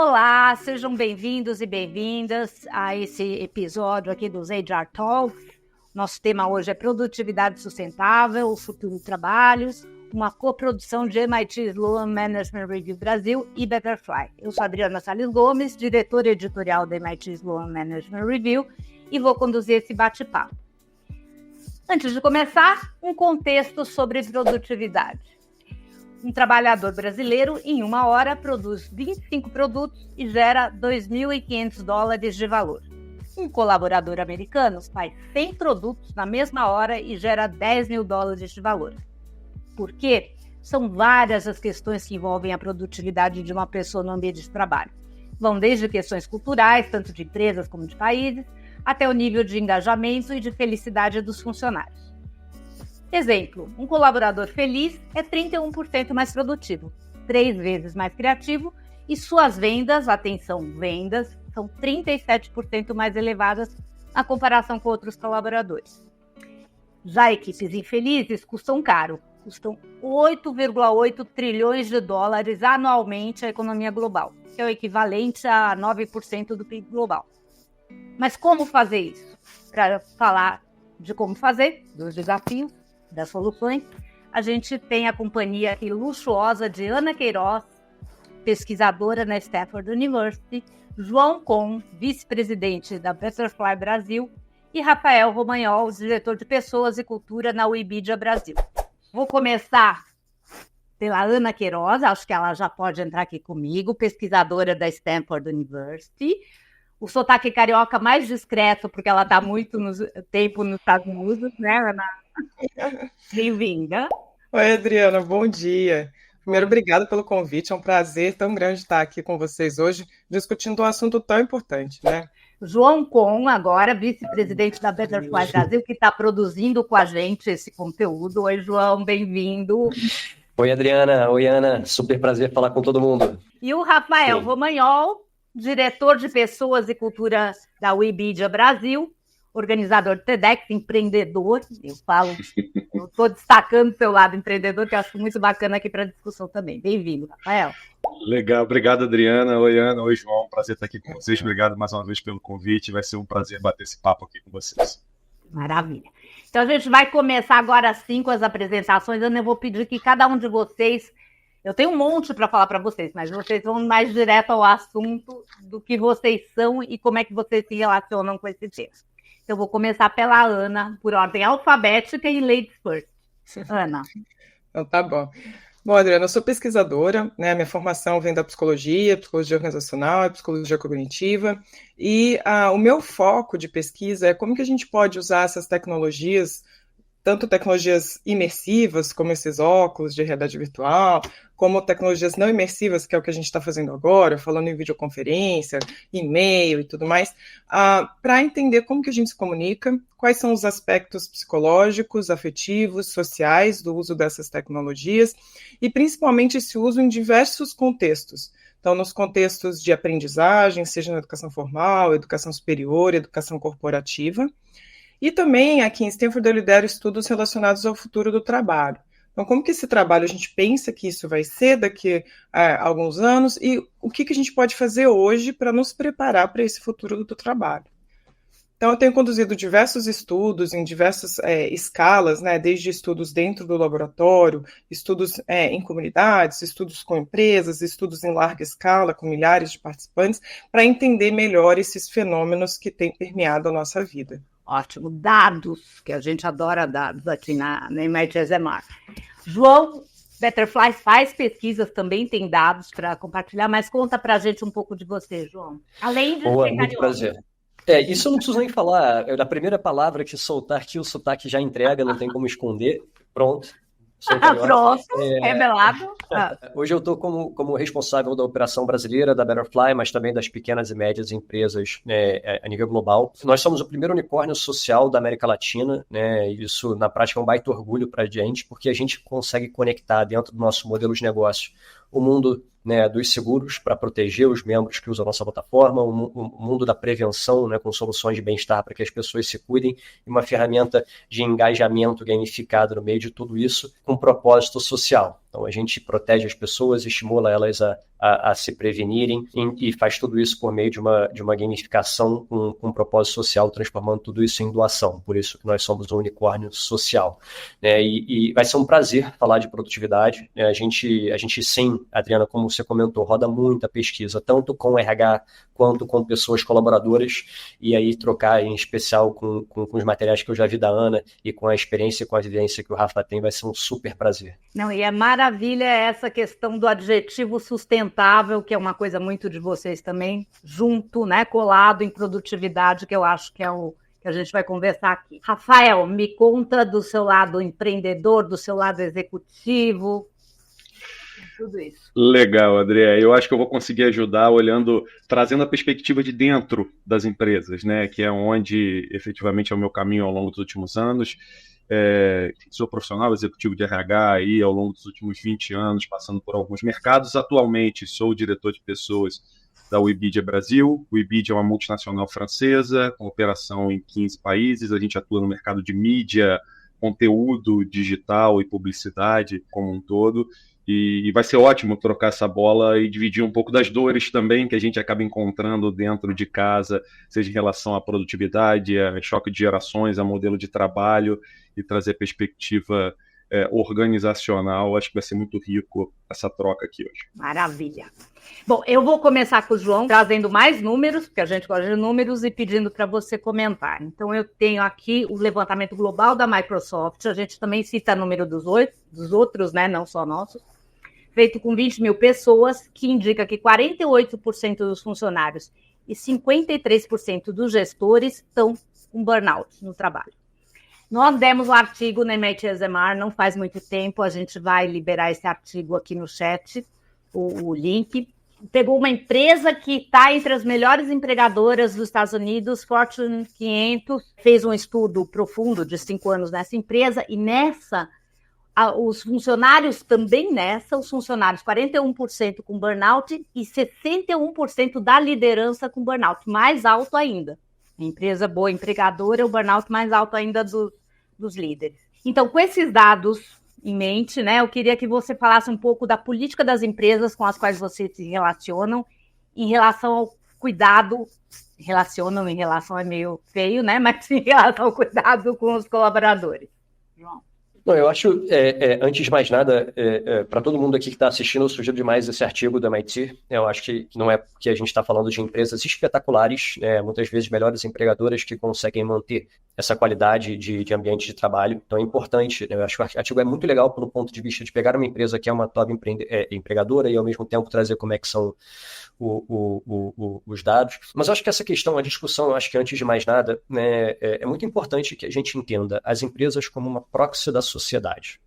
Olá, sejam bem-vindos e bem-vindas a esse episódio aqui dos HR Talks. Nosso tema hoje é produtividade sustentável, o futuro do trabalho, uma coprodução de MIT Sloan Management Review Brasil e Betterfly. Eu sou Adriana Salles Gomes, diretora editorial da MIT Sloan Management Review, e vou conduzir esse bate-papo. Antes de começar, um contexto sobre produtividade. Um trabalhador brasileiro, em uma hora, produz 25 produtos e gera $2.500 de valor. Um colaborador americano faz 100 produtos na mesma hora e gera $10.000 de valor. Por quê? São várias as questões que envolvem a produtividade de uma pessoa no ambiente de trabalho. Vão desde questões culturais, tanto de empresas como de países, até o nível de engajamento e de felicidade dos funcionários. Exemplo, um colaborador feliz é 31% mais produtivo, 3 vezes mais criativo e suas vendas, atenção, vendas, são 37% mais elevadas na comparação com outros colaboradores. Já equipes infelizes custam caro, custam 8,8 trilhões de dólares anualmente à economia global, que é o equivalente a 9% do PIB global. Mas como fazer isso? Para falar de como fazer, dos desafios, das soluções, a gente tem a companhia aqui luxuosa de Ana Queiroz, pesquisadora na Stanford University, João Kohn, vice-presidente da Betterfly Brasil, e Rafael Romagnol, diretor de Pessoas e Cultura na Webedia Brasil. Vou começar pela Ana Queiroz, acho que ela já pode entrar aqui comigo, pesquisadora da Stanford University. O sotaque carioca mais discreto, porque ela está muito tempo nos Estados Unidos, né, Ana? Bem-vinda. Oi, Adriana, bom dia. Primeiro, obrigada pelo convite, é um prazer tão grande estar aqui com vocês hoje, discutindo um assunto tão importante, né? João Kohn, agora vice-presidente da Betterfly Brasil, que está produzindo com a gente esse conteúdo. Oi, João, bem-vindo. Oi, Adriana. Oi, Ana. Super prazer falar com todo mundo. E o Rafael Romagnol, diretor de Pessoas e Cultura da Webedia Brasil, organizador do TEDx, empreendedor. Eu estou destacando o seu lado empreendedor, que eu acho muito bacana aqui para a discussão também. Bem-vindo, Rafael. Legal, obrigado, Adriana. Oi, Ana. Oi, João. Prazer estar aqui com vocês. Obrigado mais uma vez pelo convite. Vai ser um prazer bater esse papo aqui com vocês. Maravilha. Então, a gente vai começar agora sim com as apresentações. Eu vou pedir que cada um de vocês... Eu tenho um monte para falar para vocês, mas vocês vão mais direto ao assunto do que vocês são e como é que vocês se relacionam com esse tema. Então, eu vou começar pela Ana, por ordem alfabética e ladies first. Ana. Então, tá bom. Bom, Adriana, eu sou pesquisadora, né? Minha formação vem da psicologia organizacional, psicologia cognitiva, e o meu foco de pesquisa é como que a gente pode usar essas tecnologias, tanto tecnologias imersivas, como esses óculos de realidade virtual, como tecnologias não imersivas, que é o que a gente está fazendo agora, falando em videoconferência, e-mail e tudo mais, para entender como que a gente se comunica, quais são os aspectos psicológicos, afetivos, sociais do uso dessas tecnologias, e principalmente esse uso em diversos contextos. Então, nos contextos de aprendizagem, seja na educação formal, educação superior, educação corporativa, e também, aqui em Stanford, eu lidero estudos relacionados ao futuro do trabalho. Então, como que esse trabalho a gente pensa que isso vai ser daqui a alguns anos e o que a gente pode fazer hoje para nos preparar para esse futuro do trabalho? Então, eu tenho conduzido diversos estudos em diversas escalas, né, desde estudos dentro do laboratório, estudos em comunidades, estudos com empresas, estudos em larga escala, com milhares de participantes, para entender melhor esses fenômenos que têm permeado a nossa vida. Ótimo. Dados, que a gente adora dados aqui na MIT SMR. João, Betterfly faz pesquisas, também tem dados para compartilhar, mas conta para a gente um pouco de você, João. Além de ser muito prazer. Isso eu não preciso nem falar. A primeira palavra que soltar aqui, o sotaque já entrega, não tem como esconder. Pronto. Pronto, revelado. Hoje eu estou como responsável da operação brasileira da Betterfly, mas também das pequenas e médias empresas a nível global. Nós somos o primeiro unicórnio social da América Latina, né? Isso na prática é um baita orgulho para a gente, porque a gente consegue conectar dentro do nosso modelo de negócio o mundo, né, dos seguros para proteger os membros que usam a nossa plataforma, o mundo da prevenção, né, com soluções de bem-estar para que as pessoas se cuidem, e uma ferramenta de engajamento gamificado no meio de tudo isso, com propósito social. Então, a gente protege as pessoas, estimula elas a se prevenirem e faz tudo isso por meio de uma gamificação com um propósito social, transformando tudo isso em doação. Por isso que nós somos um unicórnio social. E vai ser um prazer falar de produtividade. A gente sim, Adriana, como você comentou, roda muita pesquisa, tanto com RH quanto com pessoas colaboradoras, e aí trocar em especial com os materiais que eu já vi da Ana e com a experiência e com a vivência que o Rafa tem, vai ser um super prazer. Não, e é maravilha essa questão do adjetivo sustentável, que é uma coisa muito de vocês também, junto, né, colado em produtividade, que eu acho que é o que a gente vai conversar aqui. Rafael, me conta do seu lado empreendedor, do seu lado executivo, tudo isso. Legal, André. Eu acho que eu vou conseguir ajudar trazendo a perspectiva de dentro das empresas, né? Que é onde efetivamente é o meu caminho ao longo dos últimos anos. Sou profissional executivo de RH aí ao longo dos últimos 20 anos, passando por alguns mercados. Atualmente sou o diretor de pessoas da Webedia Brasil. Webedia é uma multinacional francesa, com operação em 15 países. A gente atua no mercado de mídia, conteúdo digital e publicidade como um todo. E vai ser ótimo trocar essa bola e dividir um pouco das dores também que a gente acaba encontrando dentro de casa, seja em relação à produtividade, a choque de gerações, a modelo de trabalho, e trazer perspectiva organizacional. Acho que vai ser muito rico essa troca aqui hoje. Maravilha. Bom, eu vou começar com o João, trazendo mais números, porque a gente gosta de números, e pedindo para você comentar. Então, eu tenho aqui o levantamento global da Microsoft, a gente também cita número dos outros, né, não só nossos, feito com 20 mil pessoas, que indica que 48% dos funcionários e 53% dos gestores estão com burnout no trabalho. Nós demos um artigo na MIT ASMR não faz muito tempo, a gente vai liberar esse artigo aqui no chat, o link. Pegou uma empresa que está entre as melhores empregadoras dos Estados Unidos, Fortune 500, fez um estudo profundo de 5 anos nessa empresa, e os funcionários também os funcionários 41% com burnout e 61% da liderança com burnout, mais alto ainda. A empresa boa empregadora, o burnout mais alto ainda dos líderes. Então, com esses dados em mente, né, eu queria que você falasse um pouco da política das empresas com as quais vocês se relacionam em relação ao cuidado, em relação é meio feio, né, mas em relação ao cuidado com os colaboradores. João. Não, eu acho, antes de mais nada, para todo mundo aqui que está assistindo, eu sugiro demais esse artigo do MIT. Eu acho que não é porque a gente está falando de empresas espetaculares, muitas vezes melhores empregadoras que conseguem manter essa qualidade de ambiente de trabalho. Então é importante, eu acho que o artigo é muito legal pelo ponto de vista de pegar uma empresa que é uma top empregadora e ao mesmo tempo trazer como é que são os dados. Mas eu acho que essa questão, a discussão, eu acho que antes de mais nada, né, é muito importante que a gente entenda as empresas como uma proxy da sociedade.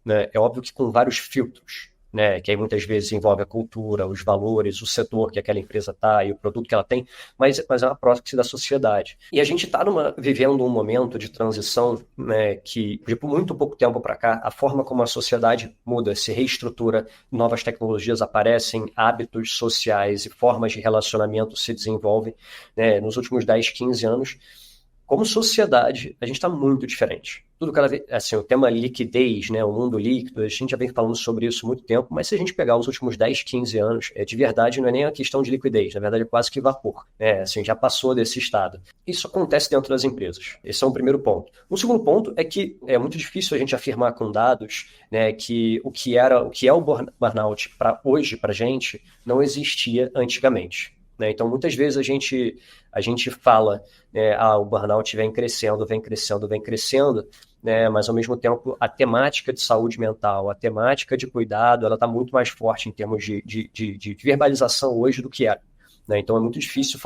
Né? É óbvio que com vários filtros, né, que aí muitas vezes envolve a cultura, os valores, o setor que aquela empresa está e o produto que ela tem, mas é uma proxy da sociedade. E a gente está vivendo um momento de transição, né, que de muito pouco tempo para cá, a forma como a sociedade muda, se reestrutura, novas tecnologias aparecem, hábitos sociais e formas de relacionamento se desenvolvem, né, nos últimos 10, 15 anos. Como sociedade, a gente está muito diferente. Tudo cada vez, assim, o tema liquidez, né, o mundo líquido, a gente já vem falando sobre isso há muito tempo, mas se a gente pegar os últimos 10, 15 anos, de verdade não é nem a questão de liquidez, na verdade é quase que vapor, né, assim, já passou desse estado. Isso acontece dentro das empresas. Esse é um primeiro ponto. Um segundo ponto é que é muito difícil a gente afirmar com dados, né, que o que é o burnout para hoje, para a gente, não existia antigamente. Então, muitas vezes a gente fala, né, o burnout vem crescendo, né, mas ao mesmo tempo a temática de saúde mental, a temática de cuidado, ela está muito mais forte em termos de verbalização hoje do que era. Né? Então, é muito difícil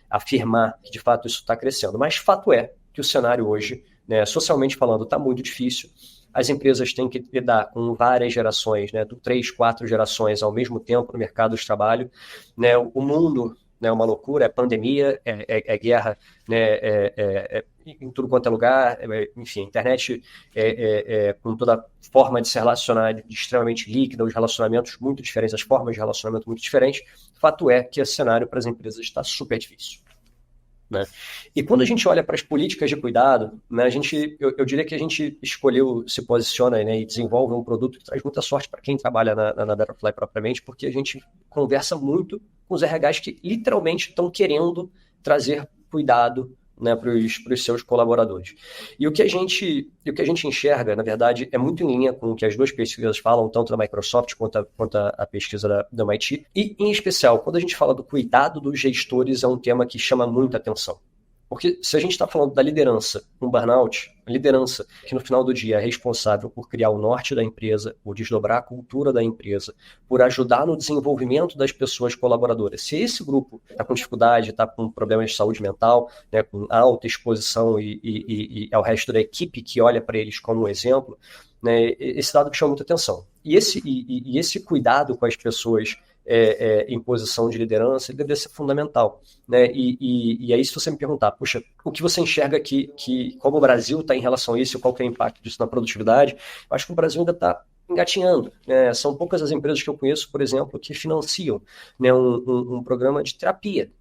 afirmar que de fato isso está crescendo. Mas fato é que o cenário hoje, né, socialmente falando, está muito difícil. As empresas têm que lidar com várias gerações, né, 3, 4 gerações ao mesmo tempo no mercado de trabalho. Né, o mundo é uma loucura, é pandemia, é guerra, né, em tudo quanto é lugar, enfim, a internet com toda forma de se relacionar extremamente líquida, os relacionamentos muito diferentes, as formas de relacionamento muito diferentes. Fato é que esse cenário para as empresas está super difícil. né? E quando a gente olha para as políticas de cuidado, né, eu diria que a gente escolheu, se posiciona, né, e desenvolve um produto que traz muita sorte para quem trabalha na Betterfly propriamente, porque a gente conversa muito com os RHs que literalmente estão querendo trazer cuidado, né, para os seus colaboradores. E o que a gente enxerga, na verdade, é muito em linha com o que as duas pesquisas falam, tanto da Microsoft quanto a pesquisa da MIT. E, em especial, quando a gente fala do cuidado dos gestores, é um tema que chama muita atenção. Porque se a gente está falando da liderança, um burnout, liderança que no final do dia é responsável por criar o norte da empresa, por desdobrar a cultura da empresa, por ajudar no desenvolvimento das pessoas colaboradoras. Se esse grupo está com dificuldade, está com problemas de saúde mental, né, com alta exposição e ao resto da equipe que olha para eles como um exemplo, né, esse dado chama muita atenção. E esse cuidado com as pessoas em posição de liderança, ele deveria ser fundamental, né? E aí, se você me perguntar, puxa, o que você enxerga que como o Brasil está em relação a isso, qual que é o impacto disso na produtividade, eu acho que o Brasil ainda está engatinhando, né? São poucas as empresas que eu conheço, por exemplo, que financiam, né, um programa de terapia.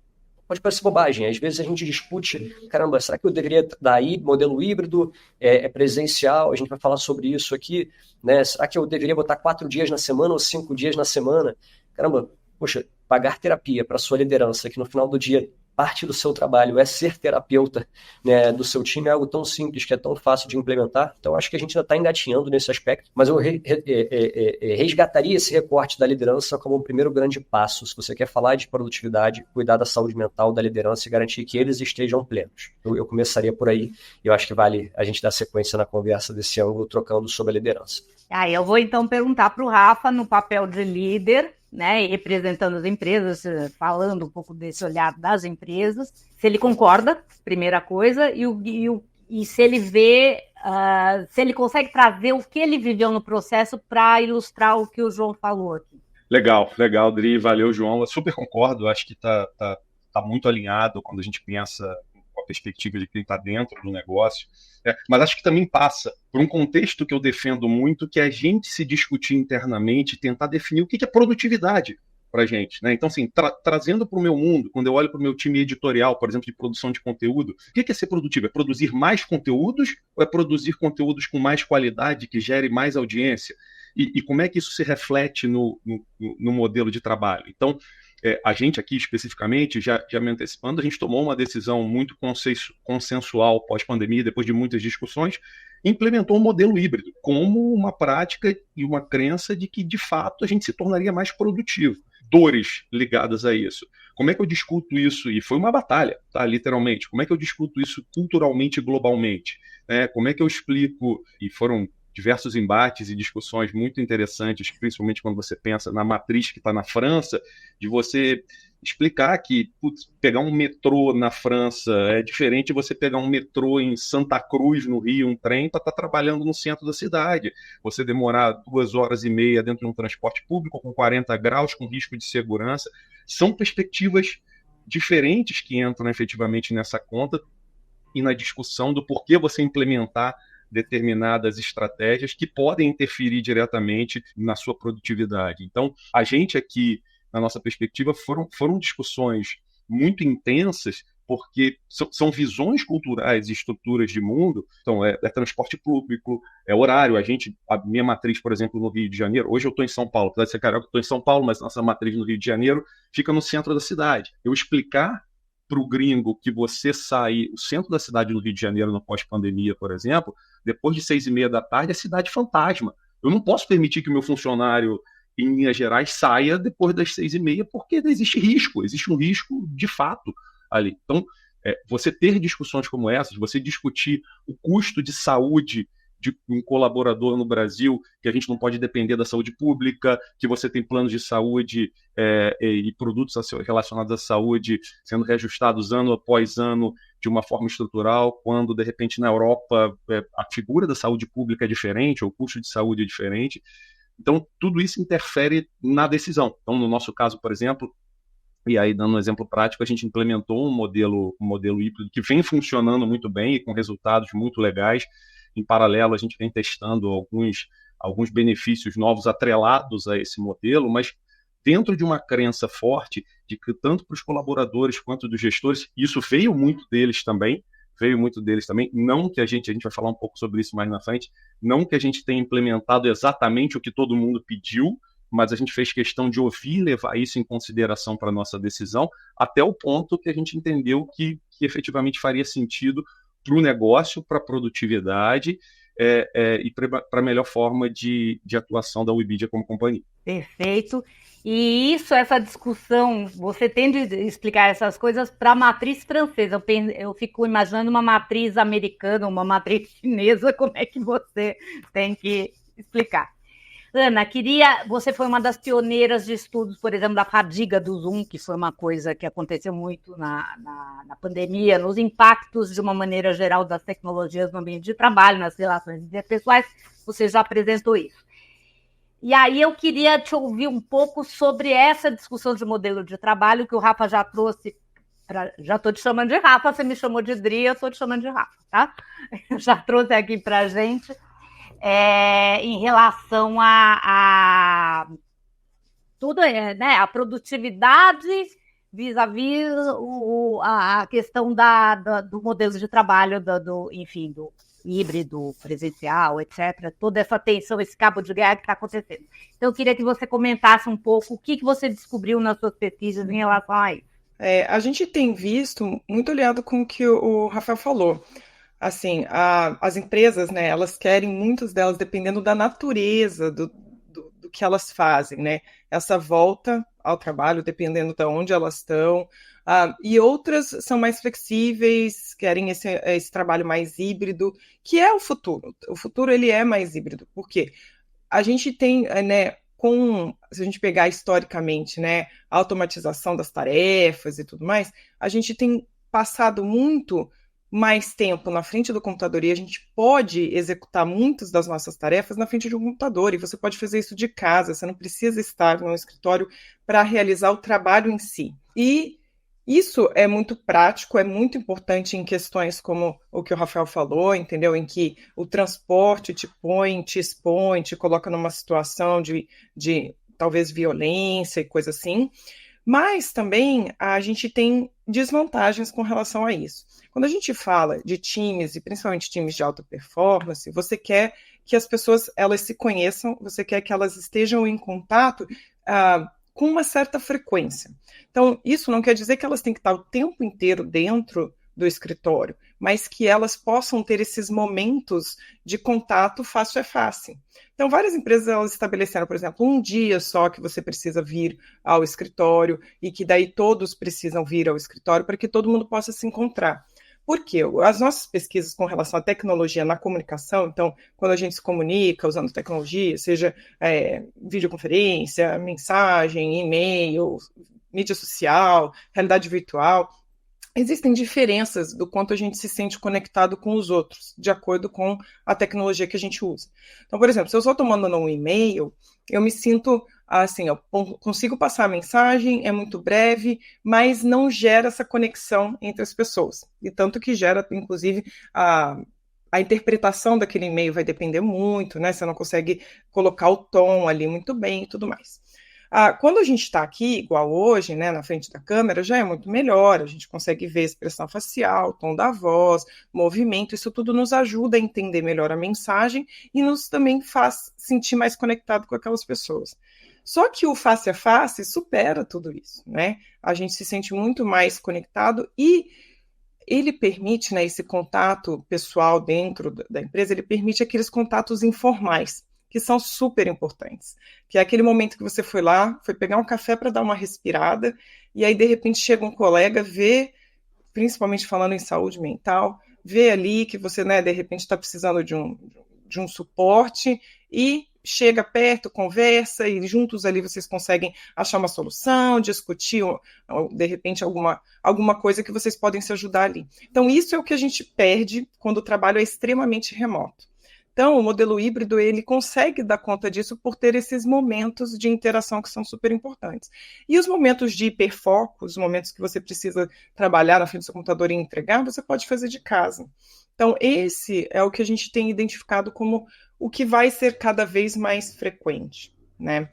Pode parecer bobagem, às vezes a gente discute, caramba, será que eu deveria dar aí modelo híbrido, presencial, a gente vai falar sobre isso aqui, né? Será que eu deveria botar 4 dias na semana ou 5 dias na semana? Caramba, poxa, pagar terapia para sua liderança, que no final do dia parte do seu trabalho é ser terapeuta, né, do seu time, é algo tão simples, que é tão fácil de implementar. Então, acho que a gente ainda está engatinhando nesse aspecto, mas eu resgataria esse recorte da liderança como o primeiro grande passo, se você quer falar de produtividade, cuidar da saúde mental da liderança e garantir que eles estejam plenos. Eu começaria por aí, e eu acho que vale a gente dar sequência na conversa desse ângulo, trocando sobre a liderança. Eu vou então perguntar para o Rafa, no papel de líder, né, representando as empresas, falando um pouco desse olhar das empresas, se ele concorda, primeira coisa, e se ele vê, se ele consegue trazer o que ele viveu no processo para ilustrar o que o João falou aqui. Legal, Dri, valeu, João. Eu super concordo, acho que tá muito alinhado quando a gente pensa com a perspectiva de quem está dentro do negócio. Mas acho que também passa por um contexto que eu defendo muito, que é a gente se discutir internamente, tentar definir o que é produtividade para a gente, né? Então, assim, trazendo para o meu mundo, quando eu olho para o meu time editorial, por exemplo, de produção de conteúdo, o que é ser produtivo? É produzir mais conteúdos ou é produzir conteúdos com mais qualidade, que gere mais audiência? E como é que isso se reflete no modelo de trabalho? Então, a gente aqui especificamente, já me antecipando, a gente tomou uma decisão muito consensual pós-pandemia, depois de muitas discussões, implementou um modelo híbrido como uma prática e uma crença de que, de fato, a gente se tornaria mais produtivo. Dores ligadas a isso. Como é que eu discuto isso? E foi uma batalha, tá? Literalmente. Como é que eu discuto isso culturalmente e globalmente? Como é que eu explico? E foram diversos embates e discussões muito interessantes, principalmente quando você pensa na matriz que está na França, de você explicar que pegar um metrô na França é diferente de você pegar um metrô em Santa Cruz, no Rio, um trem, para estar trabalhando no centro da cidade. Você demorar 2 horas e meia dentro de um transporte público com 40 graus, com risco de segurança. São perspectivas diferentes que entram efetivamente nessa conta e na discussão do porquê você implementar determinadas estratégias que podem interferir diretamente na sua produtividade. Então, a gente aqui, na nossa perspectiva, foram discussões muito intensas, porque são visões culturais e estruturas de mundo. Então, é transporte público, é horário. A minha matriz, por exemplo, no Rio de Janeiro, hoje eu estou em São Paulo, apesar de ser carioca, eu estou em São Paulo, mas nossa matriz no Rio de Janeiro fica no centro da cidade. Eu explicar para o gringo que você sai, o centro da cidade do Rio de Janeiro, no pós-pandemia, por exemplo, depois de 6h30 da tarde, é cidade fantasma. Eu não posso permitir que o meu funcionário em Minas Gerais saia depois das 6h30, porque existe um risco de fato ali. Então, você ter discussões como essas, você discutir o custo de saúde de um colaborador no Brasil, que a gente não pode depender da saúde pública, que você tem planos de saúde e produtos relacionados à saúde sendo reajustados ano após ano de uma forma estrutural, quando, de repente, na Europa a figura da saúde pública é diferente, ou o custo de saúde é diferente. Então, tudo isso interfere na decisão. Então, no nosso caso, por exemplo, e aí, dando um exemplo prático, a gente implementou um modelo híbrido que vem funcionando muito bem e com resultados muito legais. Em paralelo, a gente vem testando alguns benefícios novos atrelados a esse modelo, mas dentro de uma crença forte de que tanto para os colaboradores quanto dos gestores, isso veio muito deles também, não que a gente vai falar um pouco sobre isso mais na frente, não que a gente tenha implementado exatamente o que todo mundo pediu, mas a gente fez questão de ouvir e levar isso em consideração para a nossa decisão, até o ponto que a gente entendeu que efetivamente faria sentido para o negócio, para a produtividade e para a melhor forma de atuação da Webedia como companhia. Perfeito. E essa discussão, você tem de explicar essas coisas para a matriz francesa. Eu fico imaginando uma matriz americana, uma matriz chinesa, como é que você tem que explicar. Ana, você foi uma das pioneiras de estudos, por exemplo, da fadiga do Zoom, que foi uma coisa que aconteceu muito na pandemia, nos impactos, de uma maneira geral, das tecnologias no ambiente de trabalho, nas relações interpessoais, você já apresentou isso. E aí eu queria te ouvir um pouco sobre essa discussão de modelo de trabalho que o Rafa já trouxe. Já estou te chamando de Rafa, você me chamou de Dri, eu estou te chamando de Rafa, tá? Já trouxe aqui para a gente em relação a tudo, né? A produtividade vis-à-vis a questão do modelo de trabalho, enfim, do híbrido, presencial, etc. Toda essa tensão, esse cabo de guerra que está acontecendo. Então, eu queria que você comentasse um pouco o que você descobriu nas suas pesquisas em relação a isso. A gente tem visto, muito aliado com o que o Rafael falou, assim, as empresas, né, elas querem, muitas delas, dependendo da natureza do que elas fazem, né, essa volta ao trabalho, dependendo de onde elas estão, e outras são mais flexíveis, querem esse trabalho mais híbrido, que é o futuro. O futuro, ele é mais híbrido, porque a gente tem, né, se a gente pegar historicamente, né, a automatização das tarefas e tudo mais, a gente tem passado muito mais tempo na frente do computador e a gente pode executar muitas das nossas tarefas na frente de um computador, e você pode fazer isso de casa, você não precisa estar no escritório para realizar o trabalho em si. E isso é muito prático, é muito importante em questões como o que o Rafael falou, entendeu? Em que o transporte te expõe, te coloca numa situação de talvez violência e coisa assim. Mas também a gente tem desvantagens com relação a isso. Quando a gente fala de times, e principalmente times de alta performance, você quer que as pessoas elas se conheçam, você quer que elas estejam em contato com uma certa frequência. Então, isso não quer dizer que elas têm que estar o tempo inteiro dentro do escritório, mas que elas possam ter esses momentos de contato face a face. Então, várias empresas elas estabeleceram, por exemplo, um dia só que você precisa vir ao escritório e que daí todos precisam vir ao escritório para que todo mundo possa se encontrar. Por quê? As nossas pesquisas com relação à tecnologia na comunicação, então, quando a gente se comunica usando tecnologia, seja videoconferência, mensagem, e-mail, mídia social, realidade virtual, existem diferenças do quanto a gente se sente conectado com os outros, de acordo com a tecnologia que a gente usa. Então, por exemplo, se eu só estou mandando um e-mail, eu me sinto assim, eu consigo passar a mensagem, é muito breve, mas não gera essa conexão entre as pessoas. E tanto que gera, inclusive, a interpretação daquele e-mail vai depender muito, né? Você não consegue colocar o tom ali muito bem e tudo mais. Quando a gente está aqui, igual hoje, né, na frente da câmera, já é muito melhor, a gente consegue ver a expressão facial, tom da voz, movimento, isso tudo nos ajuda a entender melhor a mensagem e nos também faz sentir mais conectado com aquelas pessoas. Só que o face a face supera tudo isso, né? A gente se sente muito mais conectado e ele permite, né, esse contato pessoal dentro da empresa, ele permite aqueles contatos informais, que são super importantes, que é aquele momento que você foi lá, foi pegar um café para dar uma respirada, e aí de repente chega um colega, vê, principalmente falando em saúde mental, vê ali que você, né, de repente está precisando de um suporte, e chega perto, conversa, e juntos ali vocês conseguem achar uma solução, discutir, de repente, alguma coisa que vocês podem se ajudar ali. Então, isso é o que a gente perde quando o trabalho é extremamente remoto. Então, o modelo híbrido, ele consegue dar conta disso por ter esses momentos de interação que são super importantes. E os momentos de hiperfoco, os momentos que você precisa trabalhar na frente do seu computador e entregar, você pode fazer de casa. Então, esse é o que a gente tem identificado como o que vai ser cada vez mais frequente, né?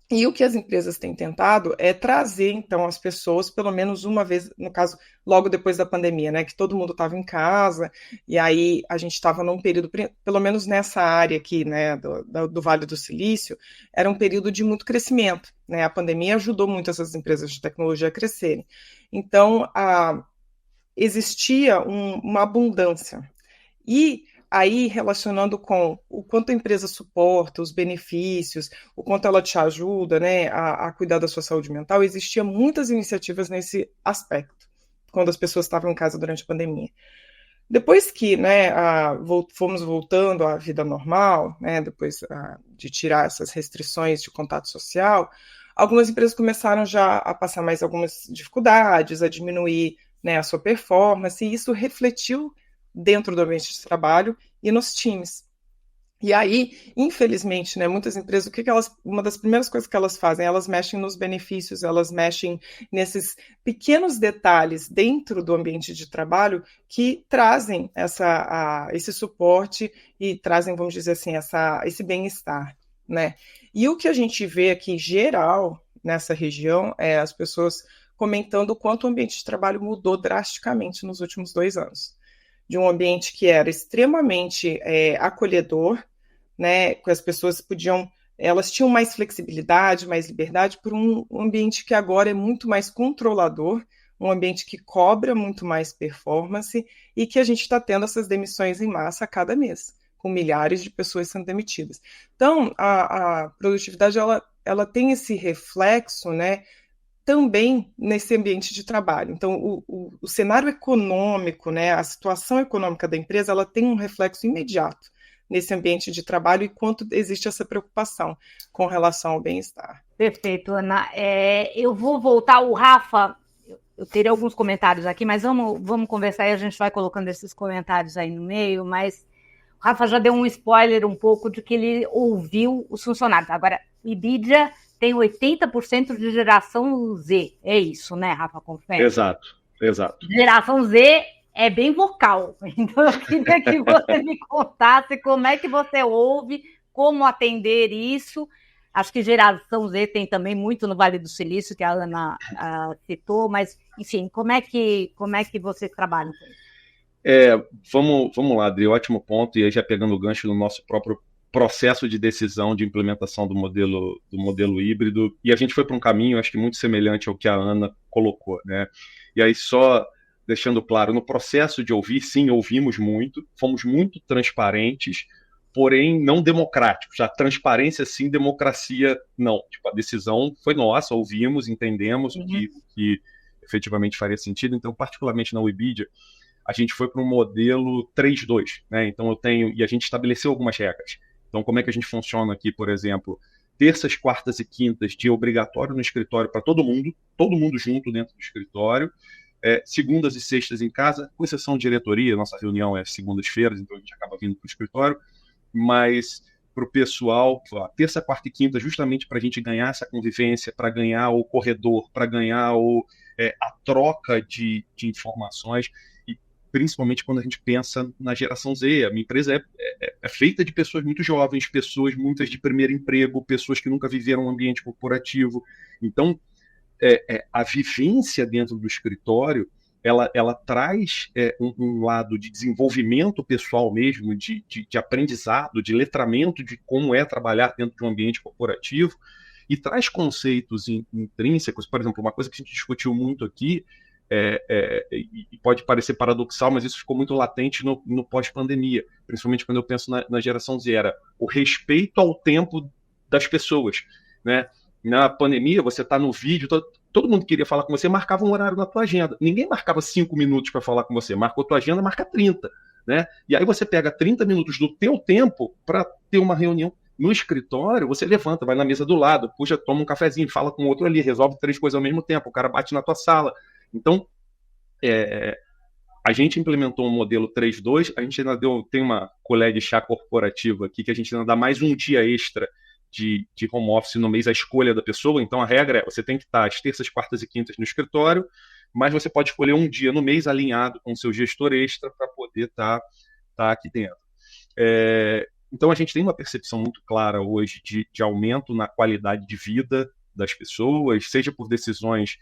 E o que as empresas têm tentado é trazer, então, as pessoas, pelo menos uma vez, no caso, logo depois da pandemia, né, que todo mundo estava em casa, e aí a gente estava num período, pelo menos nessa área aqui, né, do Vale do Silício, era um período de muito crescimento, né, a pandemia ajudou muito essas empresas de tecnologia a crescerem. Então, existia uma abundância. E aí, relacionando com o quanto a empresa suporta, os benefícios, o quanto ela te ajuda, né, a cuidar da sua saúde mental, existiam muitas iniciativas nesse aspecto, quando as pessoas estavam em casa durante a pandemia. Depois que, né, fomos voltando à vida normal, né, depois de tirar essas restrições de contato social, algumas empresas começaram já a passar mais algumas dificuldades, a diminuir, né, a sua performance, e isso refletiu dentro do ambiente de trabalho e nos times. E aí, infelizmente, né, muitas empresas, uma das primeiras coisas que elas fazem, elas mexem nos benefícios, elas mexem nesses pequenos detalhes dentro do ambiente de trabalho que trazem esse suporte e trazem, vamos dizer assim, esse bem-estar, né? E o que a gente vê aqui, geral, nessa região, é as pessoas comentando o quanto o ambiente de trabalho mudou drasticamente nos últimos 2 anos. De um ambiente que era extremamente acolhedor, né, que as pessoas elas tinham mais flexibilidade, mais liberdade, por um ambiente que agora é muito mais controlador, um ambiente que cobra muito mais performance e que a gente está tendo essas demissões em massa a cada mês, com milhares de pessoas sendo demitidas. Então, a produtividade, ela tem esse reflexo, né, também nesse ambiente de trabalho. Então, o cenário econômico, né, a situação econômica da empresa, ela tem um reflexo imediato nesse ambiente de trabalho e quanto existe essa preocupação com relação ao bem-estar. Perfeito, Ana. Eu vou voltar, o Rafa, eu teria alguns comentários aqui, mas vamos conversar e a gente vai colocando esses comentários aí no meio, mas o Rafa já deu um spoiler um pouco de que ele ouviu os funcionários. Agora, Ibidia tem 80% de geração Z. É isso, né, Rafa? Confere? Exato. Geração Z é bem vocal. Então, eu queria que você me contasse como é que você ouve, como atender isso. Acho que geração Z tem também muito no Vale do Silício, que a Ana citou, mas, enfim, como é que vocês trabalham com isso? Vamos lá, Adri, ótimo ponto, e aí já pegando o gancho no nosso próprio processo de decisão de implementação do modelo híbrido, e a gente foi para um caminho, acho que muito semelhante ao que a Ana colocou, né? E aí só deixando claro, no processo de ouvir, sim, ouvimos muito, fomos muito transparentes, porém não democráticos. A transparência, sim, democracia, não. Tipo, a decisão foi nossa, ouvimos, entendemos o que efetivamente faria sentido. Então, particularmente na Webidia, a gente foi para um modelo 3-2, né? Então e a gente estabeleceu algumas regras. Então, como é que a gente funciona aqui, por exemplo, terças, quartas e quintas, dia obrigatório no escritório para todo mundo junto dentro do escritório, segundas e sextas em casa, com exceção de diretoria, nossa reunião é segundas-feiras, então a gente acaba vindo para o escritório, mas para o pessoal, terça, quarta e quinta, justamente para a gente ganhar essa convivência, para ganhar o corredor, para ganhar a troca de informações, e principalmente quando a gente pensa na geração Z. A minha empresa é feita de pessoas muito jovens, pessoas muitas de primeiro emprego, pessoas que nunca viveram um ambiente corporativo. Então, a vivência dentro do escritório, ela traz um lado de desenvolvimento pessoal mesmo, de aprendizado, de letramento de como é trabalhar dentro de um ambiente corporativo, e traz conceitos intrínsecos. Por exemplo, uma coisa que a gente discutiu muito aqui, e pode parecer paradoxal, mas isso ficou muito latente no pós-pandemia, principalmente quando eu penso na geração Z, era o respeito ao tempo das pessoas, né? Na pandemia, você está no vídeo, todo mundo queria falar com você, marcava um horário na tua agenda. Ninguém marcava 5 minutos para falar com você, marcou tua agenda, marca 30, né? E aí você pega 30 minutos do teu tempo para ter uma reunião. No escritório, você levanta, vai na mesa do lado, puxa, toma um cafezinho, fala com o outro ali, resolve 3 coisas ao mesmo tempo, o cara bate na tua sala. Então, a gente implementou um modelo 3-2, a gente ainda tem uma colher de chá corporativa aqui, que a gente ainda dá mais um dia extra de home office no mês, a escolha da pessoa. Então a regra você tem que estar às terças, quartas e quintas no escritório, mas você pode escolher um dia no mês alinhado com o seu gestor extra para poder estar aqui dentro. Então, a gente tem uma percepção muito clara hoje de aumento na qualidade de vida das pessoas, seja por decisões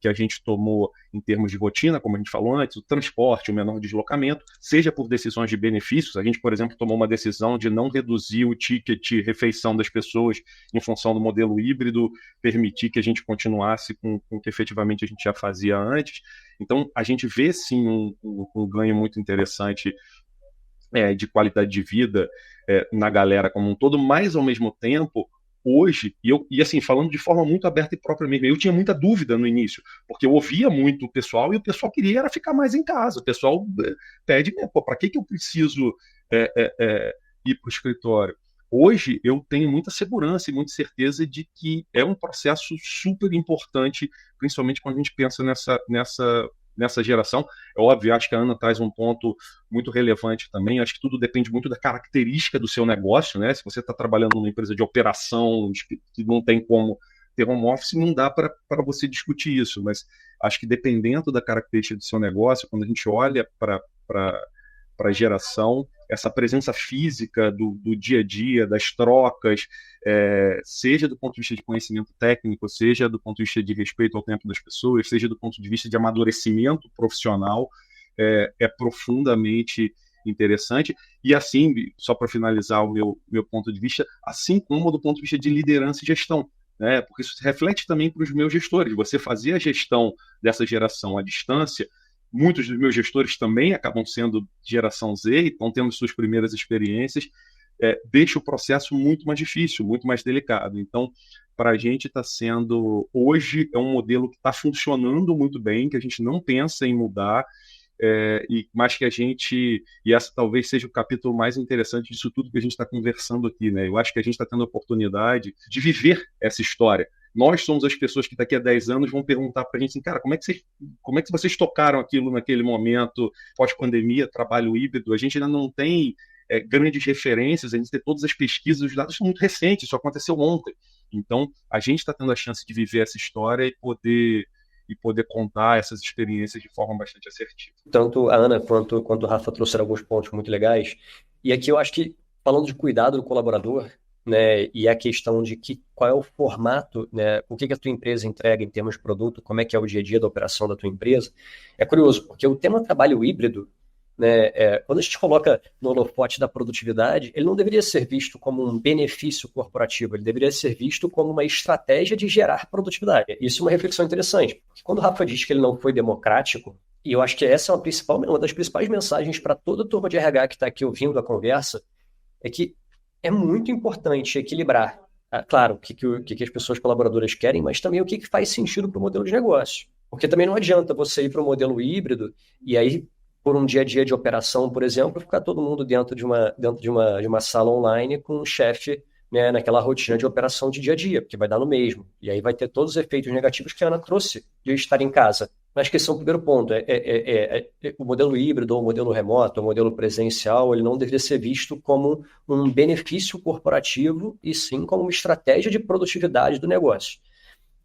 que a gente tomou em termos de rotina, como a gente falou antes, o transporte, o menor deslocamento, seja por decisões de benefícios. A gente, por exemplo, tomou uma decisão de não reduzir o ticket refeição das pessoas em função do modelo híbrido, permitir que a gente continuasse com o que efetivamente a gente já fazia antes. Então, a gente vê, sim, um ganho muito interessante de qualidade de vida na galera como um todo, mas, ao mesmo tempo, hoje, e assim, falando de forma muito aberta e própria mesmo, eu tinha muita dúvida no início, porque eu ouvia muito o pessoal e o pessoal queria era ficar mais em casa. O pessoal pede, para que eu preciso ir para o escritório? Hoje eu tenho muita segurança e muita certeza de que é um processo super importante, principalmente quando a gente pensa nessa geração. É óbvio, acho que a Ana traz um ponto muito relevante também. Acho que tudo depende muito da característica do seu negócio, né? Se você está trabalhando numa empresa de operação que não tem como ter home office, não dá para você discutir isso, mas acho que dependendo da característica do seu negócio, quando a gente olha para a geração, essa presença física do dia a dia, das trocas, seja do ponto de vista de conhecimento técnico, seja do ponto de vista de respeito ao tempo das pessoas, seja do ponto de vista de amadurecimento profissional, é profundamente interessante. E assim, só para finalizar o meu ponto de vista, assim como do ponto de vista de liderança e gestão, né? Porque isso reflete também para os meus gestores. Você fazer a gestão dessa geração à distância. Muitos dos meus gestores também acabam sendo geração Z e estão tendo suas primeiras experiências, deixa o processo muito mais difícil, muito mais delicado. Então, para a gente está sendo, hoje, é um modelo que está funcionando muito bem, que a gente não pensa em mudar, mas que a gente, e essa talvez seja o capítulo mais interessante disso tudo que a gente está conversando aqui, né? Eu acho que a gente está tendo a oportunidade de viver essa história. Nós somos as pessoas que daqui a 10 anos vão perguntar para a gente assim, cara, como é que vocês tocaram aquilo naquele momento, pós-pandemia, trabalho híbrido? A gente ainda não tem grandes referências, a gente tem todas as pesquisas, os dados são muito recentes, isso aconteceu ontem. Então, a gente está tendo a chance de viver essa história e poder contar essas experiências de forma bastante assertiva. Tanto a Ana quanto o Rafa trouxeram alguns pontos muito legais. E aqui eu acho que, falando de cuidado do colaborador, né, e a questão de qual é o formato, né, o que a tua empresa entrega em termos de produto, como é que é o dia a dia da operação da tua empresa, é curioso, porque o tema trabalho híbrido, né, quando a gente coloca no holofote da produtividade, ele não deveria ser visto como um benefício corporativo, ele deveria ser visto como uma estratégia de gerar produtividade. Isso é uma reflexão interessante, porque quando o Rafa diz que ele não foi democrático, e eu acho que essa é uma das principais mensagens para toda a turma de RH que está aqui ouvindo a conversa, é que é muito importante equilibrar, claro, o que as pessoas colaboradoras querem, mas também o que faz sentido para o modelo de negócio. Porque também não adianta você ir para o modelo híbrido e aí, por um dia a dia de operação, por exemplo, ficar todo mundo dentro de uma sala online com um chefe, né, naquela rotina de operação de dia a dia, porque vai dar no mesmo. E aí vai ter todos os efeitos negativos que a Ana trouxe de estar em casa. Mas que esse é o primeiro ponto. O modelo híbrido, ou o modelo remoto, ou o modelo presencial, ele não deveria ser visto como um benefício corporativo, e sim como uma estratégia de produtividade do negócio.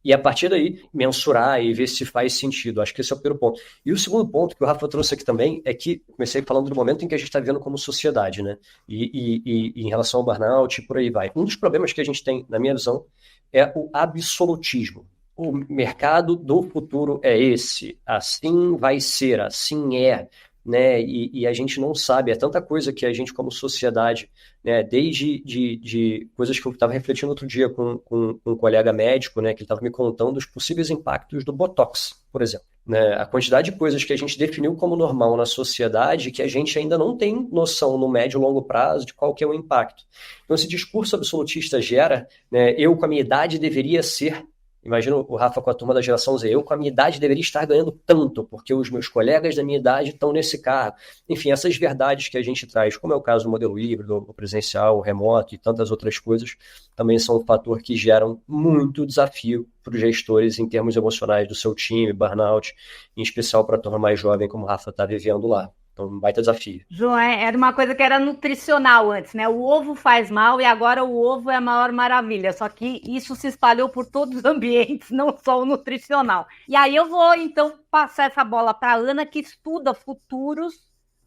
E a partir daí, mensurar e ver se faz sentido. Acho que esse é o primeiro ponto. E o segundo ponto que o Rafa trouxe aqui também é que, comecei falando do momento em que a gente está vivendo como sociedade, né? E em relação ao burnout e por aí vai. Um dos problemas que a gente tem, na minha visão, é o absolutismo. O mercado do futuro é esse, assim vai ser, assim é, né? E a gente não sabe, é tanta coisa que a gente como sociedade, né, desde de coisas que eu estava refletindo outro dia com um colega médico, né, que ele estava me contando os possíveis impactos do Botox, por exemplo. Né? A quantidade de coisas que a gente definiu como normal na sociedade que a gente ainda não tem noção no médio e longo prazo de qual que é o impacto. Então esse discurso absolutista gera, né, eu com a minha idade deveria ser. Imagina o Rafa com a turma da geração Z. Eu, com a minha idade, deveria estar ganhando tanto, porque os meus colegas da minha idade estão nesse cargo. Enfim, essas verdades que a gente traz, como é o caso do modelo híbrido, o presencial, o remoto e tantas outras coisas, também são um fator que geram muito desafio para os gestores em termos emocionais do seu time, burnout, em especial para a turma mais jovem, como o Rafa está vivendo lá. Então, um baita desafio. João, era uma coisa que era nutricional antes, né? O ovo faz mal e agora o ovo é a maior maravilha. Só que isso se espalhou por todos os ambientes, não só o nutricional. E aí eu vou, então, passar essa bola para a Ana, que estuda futuros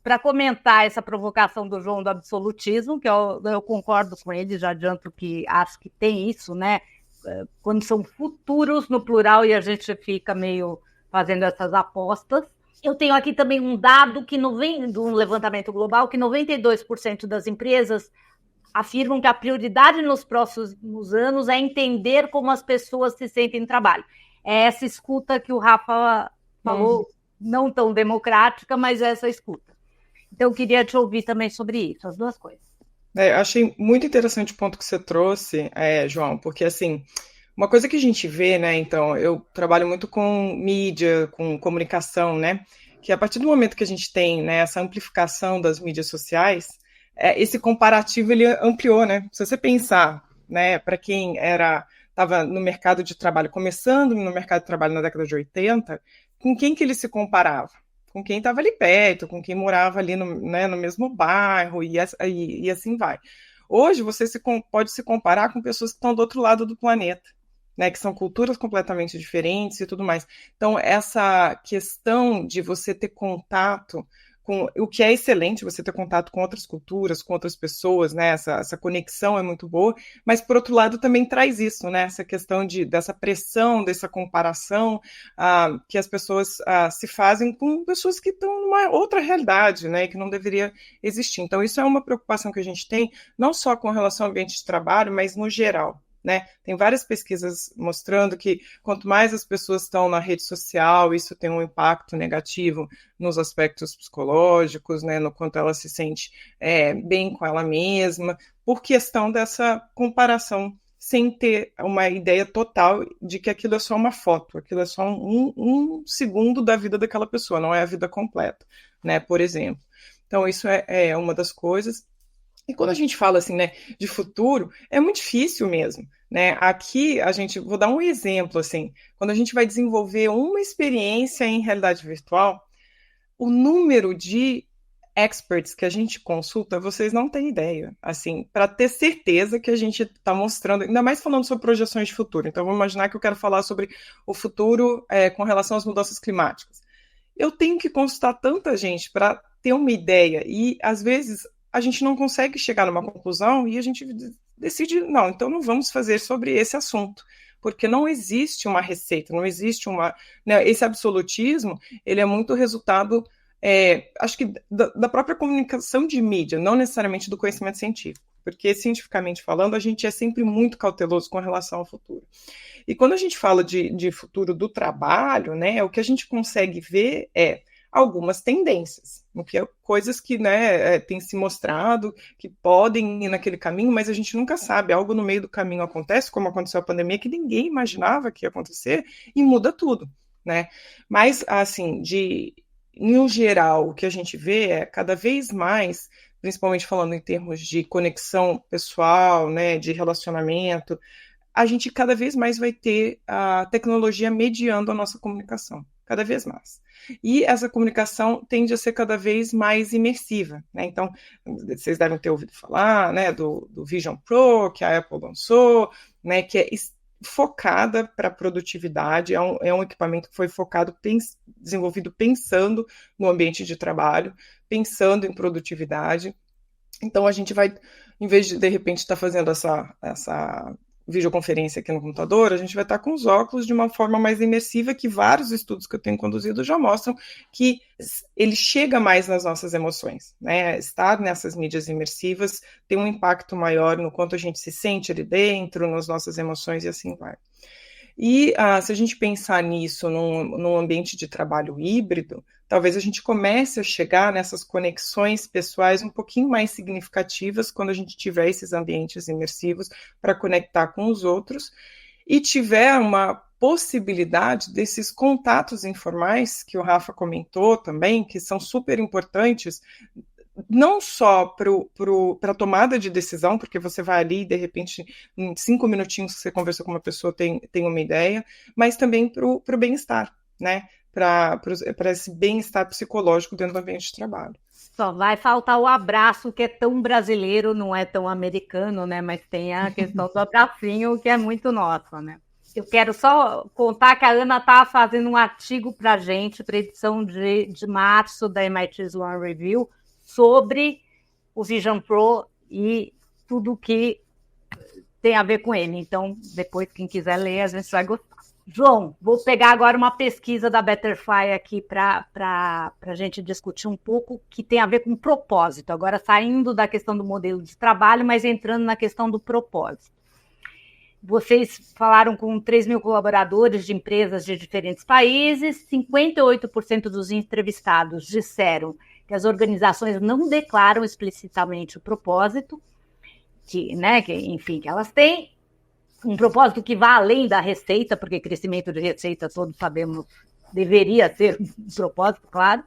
para comentar essa provocação do João do absolutismo, que eu concordo com ele, já adianto que acho que tem isso, né? Quando são futuros no plural e a gente fica meio fazendo essas apostas. Eu tenho aqui também um dado que vem de um levantamento global, que 92% das empresas afirmam que a prioridade nos próximos anos é entender como as pessoas se sentem no trabalho. É essa escuta que o Rafa falou, não tão democrática, mas é essa escuta. Então, eu queria te ouvir também sobre isso, as duas coisas. Achei muito interessante o ponto que você trouxe, João, porque, assim, uma coisa que a gente vê, né, então, eu trabalho muito com mídia, com comunicação, né, que a partir do momento que a gente tem, né, essa amplificação das mídias sociais, esse comparativo, ele ampliou, né, se você pensar, né, para quem estava no mercado de trabalho, começando no mercado de trabalho na década de 80, com quem que ele se comparava? Com quem estava ali perto, com quem morava ali no mesmo bairro, e assim vai. Hoje, você pode se comparar com pessoas que estão do outro lado do planeta, né, que são culturas completamente diferentes e tudo mais. Então, essa questão de você ter contato com o que é excelente, você ter contato com outras culturas, com outras pessoas, né? Essa conexão é muito boa, mas por outro lado também traz isso, né? Essa questão dessa pressão, dessa comparação que as pessoas se fazem com pessoas que estão numa outra realidade, né? Que não deveria existir. Então isso é uma preocupação que a gente tem, não só com relação ao ambiente de trabalho, mas no geral. Né? Tem várias pesquisas mostrando que quanto mais as pessoas estão na rede social, isso tem um impacto negativo nos aspectos psicológicos, né? No quanto ela se sente bem com ela mesma, por questão dessa comparação, sem ter uma ideia total de que aquilo é só uma foto, aquilo é só um segundo da vida daquela pessoa, não é a vida completa, né? Por exemplo. Então, isso é uma das coisas. E quando a gente fala assim, né, de futuro, é muito difícil mesmo, né? Aqui vou dar um exemplo assim, quando a gente vai desenvolver uma experiência em realidade virtual, o número de experts que a gente consulta, vocês não têm ideia, assim, para ter certeza que a gente está mostrando, ainda mais falando sobre projeções de futuro. Então, vamos imaginar que eu quero falar sobre o futuro com relação às mudanças climáticas. Eu tenho que consultar tanta gente para ter uma ideia e, às vezes, a gente não consegue chegar numa conclusão e a gente decide, não, então não vamos fazer sobre esse assunto, porque não existe uma receita, não existe né, esse absolutismo, ele é muito resultado, acho que da própria comunicação de mídia, não necessariamente do conhecimento científico, porque cientificamente falando, a gente é sempre muito cauteloso com relação ao futuro. E quando a gente fala de futuro do trabalho, né, o que a gente consegue ver algumas tendências, coisas que, né, tem se mostrado que podem ir naquele caminho, mas a gente nunca sabe, algo no meio do caminho acontece, como aconteceu a pandemia, que ninguém imaginava que ia acontecer, e muda tudo, né? Mas, assim, no geral, o que a gente vê é cada vez mais, principalmente falando em termos de conexão pessoal, né, de relacionamento, a gente cada vez mais vai ter a tecnologia mediando a nossa comunicação, cada vez mais. E essa comunicação tende a ser cada vez mais imersiva, né? Então, vocês devem ter ouvido falar, né, do Vision Pro, que a Apple lançou, né, que é focada para produtividade, é um equipamento que foi desenvolvido pensando no ambiente de trabalho, pensando em produtividade. Então, a gente vai, em vez de repente, estar fazendo essa videoconferência aqui no computador, a gente vai estar com os óculos de uma forma mais imersiva, que vários estudos que eu tenho conduzido já mostram que ele chega mais nas nossas emoções, né? Estar nessas mídias imersivas tem um impacto maior no quanto a gente se sente ali dentro, nas nossas emoções e assim vai. E se a gente pensar nisso num ambiente de trabalho híbrido, talvez a gente comece a chegar nessas conexões pessoais um pouquinho mais significativas quando a gente tiver esses ambientes imersivos para conectar com os outros e tiver uma possibilidade desses contatos informais que o Rafa comentou também, que são super importantes, não só para a tomada de decisão, porque você vai ali e, de repente, em 5 minutinhos que você conversou com uma pessoa, tem uma ideia, mas também para o bem-estar, né? Para esse bem-estar psicológico dentro do ambiente de trabalho. Só vai faltar o abraço, que é tão brasileiro, não é tão americano, né? Mas tem a questão do abracinho, que é muito nossa, né? Eu quero só contar que a Ana está fazendo um artigo para a gente, para a edição de março da MIT Sloan Review, sobre o Vision Pro e tudo que tem a ver com ele. Então, depois, quem quiser ler, a gente vai gostar. João, vou pegar agora uma pesquisa da Betterfly aqui para a gente discutir um pouco, que tem a ver com propósito. Agora, saindo da questão do modelo de trabalho, mas entrando na questão do propósito. Vocês falaram com 3 mil colaboradores de empresas de diferentes países, 58% dos entrevistados disseram que as organizações não declaram explicitamente o propósito, que elas têm, um propósito que vá além da receita, porque crescimento de receita, todos sabemos, deveria ser um propósito, claro,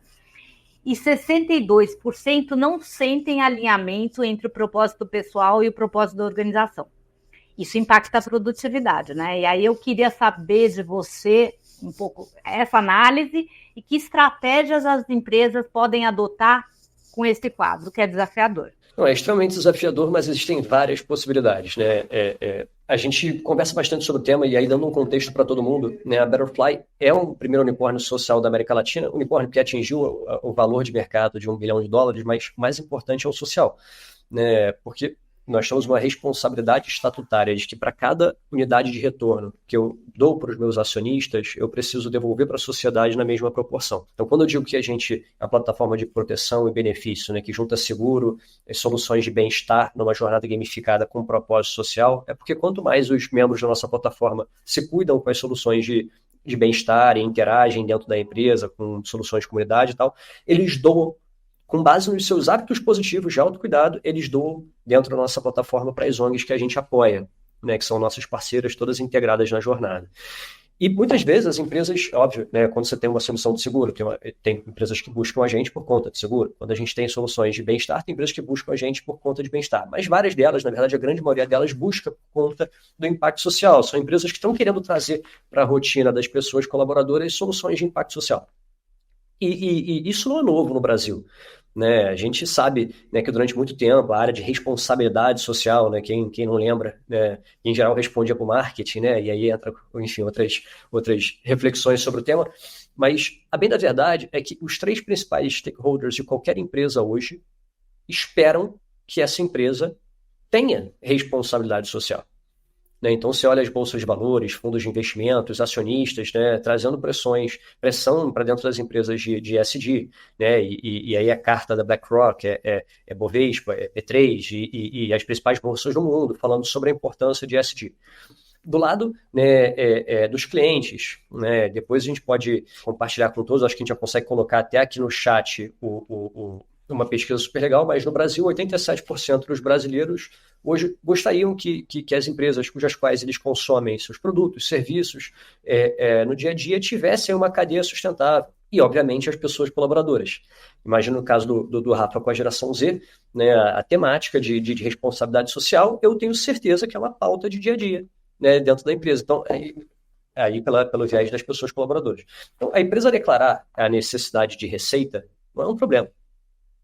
e 62% não sentem alinhamento entre o propósito pessoal e o propósito da organização. Isso impacta a produtividade, né? E aí eu queria saber de você um pouco essa análise e que estratégias as empresas podem adotar com esse quadro, que é desafiador. Não, é extremamente desafiador, mas existem várias possibilidades, né? A gente conversa bastante sobre o tema e aí dando um contexto para todo mundo, né? A Betterfly é o primeiro unicórnio social da América Latina, unicórnio que atingiu o valor de mercado de $1 bilhão, mas o mais importante é o social, né? Porque nós temos uma responsabilidade estatutária de que para cada unidade de retorno que eu dou para os meus acionistas, eu preciso devolver para a sociedade na mesma proporção. Então, quando eu digo que a plataforma de proteção e benefício, né, que junta seguro e soluções de bem-estar numa jornada gamificada com propósito social, é porque quanto mais os membros da nossa plataforma se cuidam com as soluções de bem-estar e interagem dentro da empresa com soluções de comunidade e tal, eles doam, com base nos seus hábitos positivos de autocuidado, eles doam dentro da nossa plataforma para as ONGs que a gente apoia, né, que são nossas parceiras todas integradas na jornada. E muitas vezes as empresas, óbvio, né, quando você tem uma solução de seguro, tem empresas que buscam a gente por conta de seguro. Quando a gente tem soluções de bem-estar, tem empresas que buscam a gente por conta de bem-estar. Mas várias delas, na verdade, a grande maioria delas busca por conta do impacto social. São empresas que estão querendo trazer para a rotina das pessoas colaboradoras soluções de impacto social. E isso não é novo no Brasil. Né? A gente sabe, né, que durante muito tempo a área de responsabilidade social, né, quem não lembra, né, em geral respondia para o marketing, né, e aí entra, enfim, outras reflexões sobre o tema, mas a bem da verdade é que os 3 principais stakeholders de qualquer empresa hoje esperam que essa empresa tenha responsabilidade social. Né? Então, você olha as bolsas de valores, fundos de investimentos, acionistas, né, trazendo pressão para dentro das empresas de ESG, né? E aí a carta da BlackRock, é Bovespa, é B3 e as principais bolsas do mundo falando sobre a importância de ESG. Do lado, né, dos clientes, né, depois a gente pode compartilhar com todos, acho que a gente já consegue colocar até aqui no chat uma pesquisa super legal, mas no Brasil 87% dos brasileiros hoje gostariam que as empresas cujas quais eles consomem seus produtos, serviços no dia a dia tivessem uma cadeia sustentável e, obviamente, as pessoas colaboradoras. Imagina no caso do Rafa com a geração Z, né, a temática de responsabilidade social, eu tenho certeza que é uma pauta de dia a dia, né, dentro da empresa. Então, aí pelo viés das pessoas colaboradoras. Então, a empresa declarar a necessidade de receita não é um problema.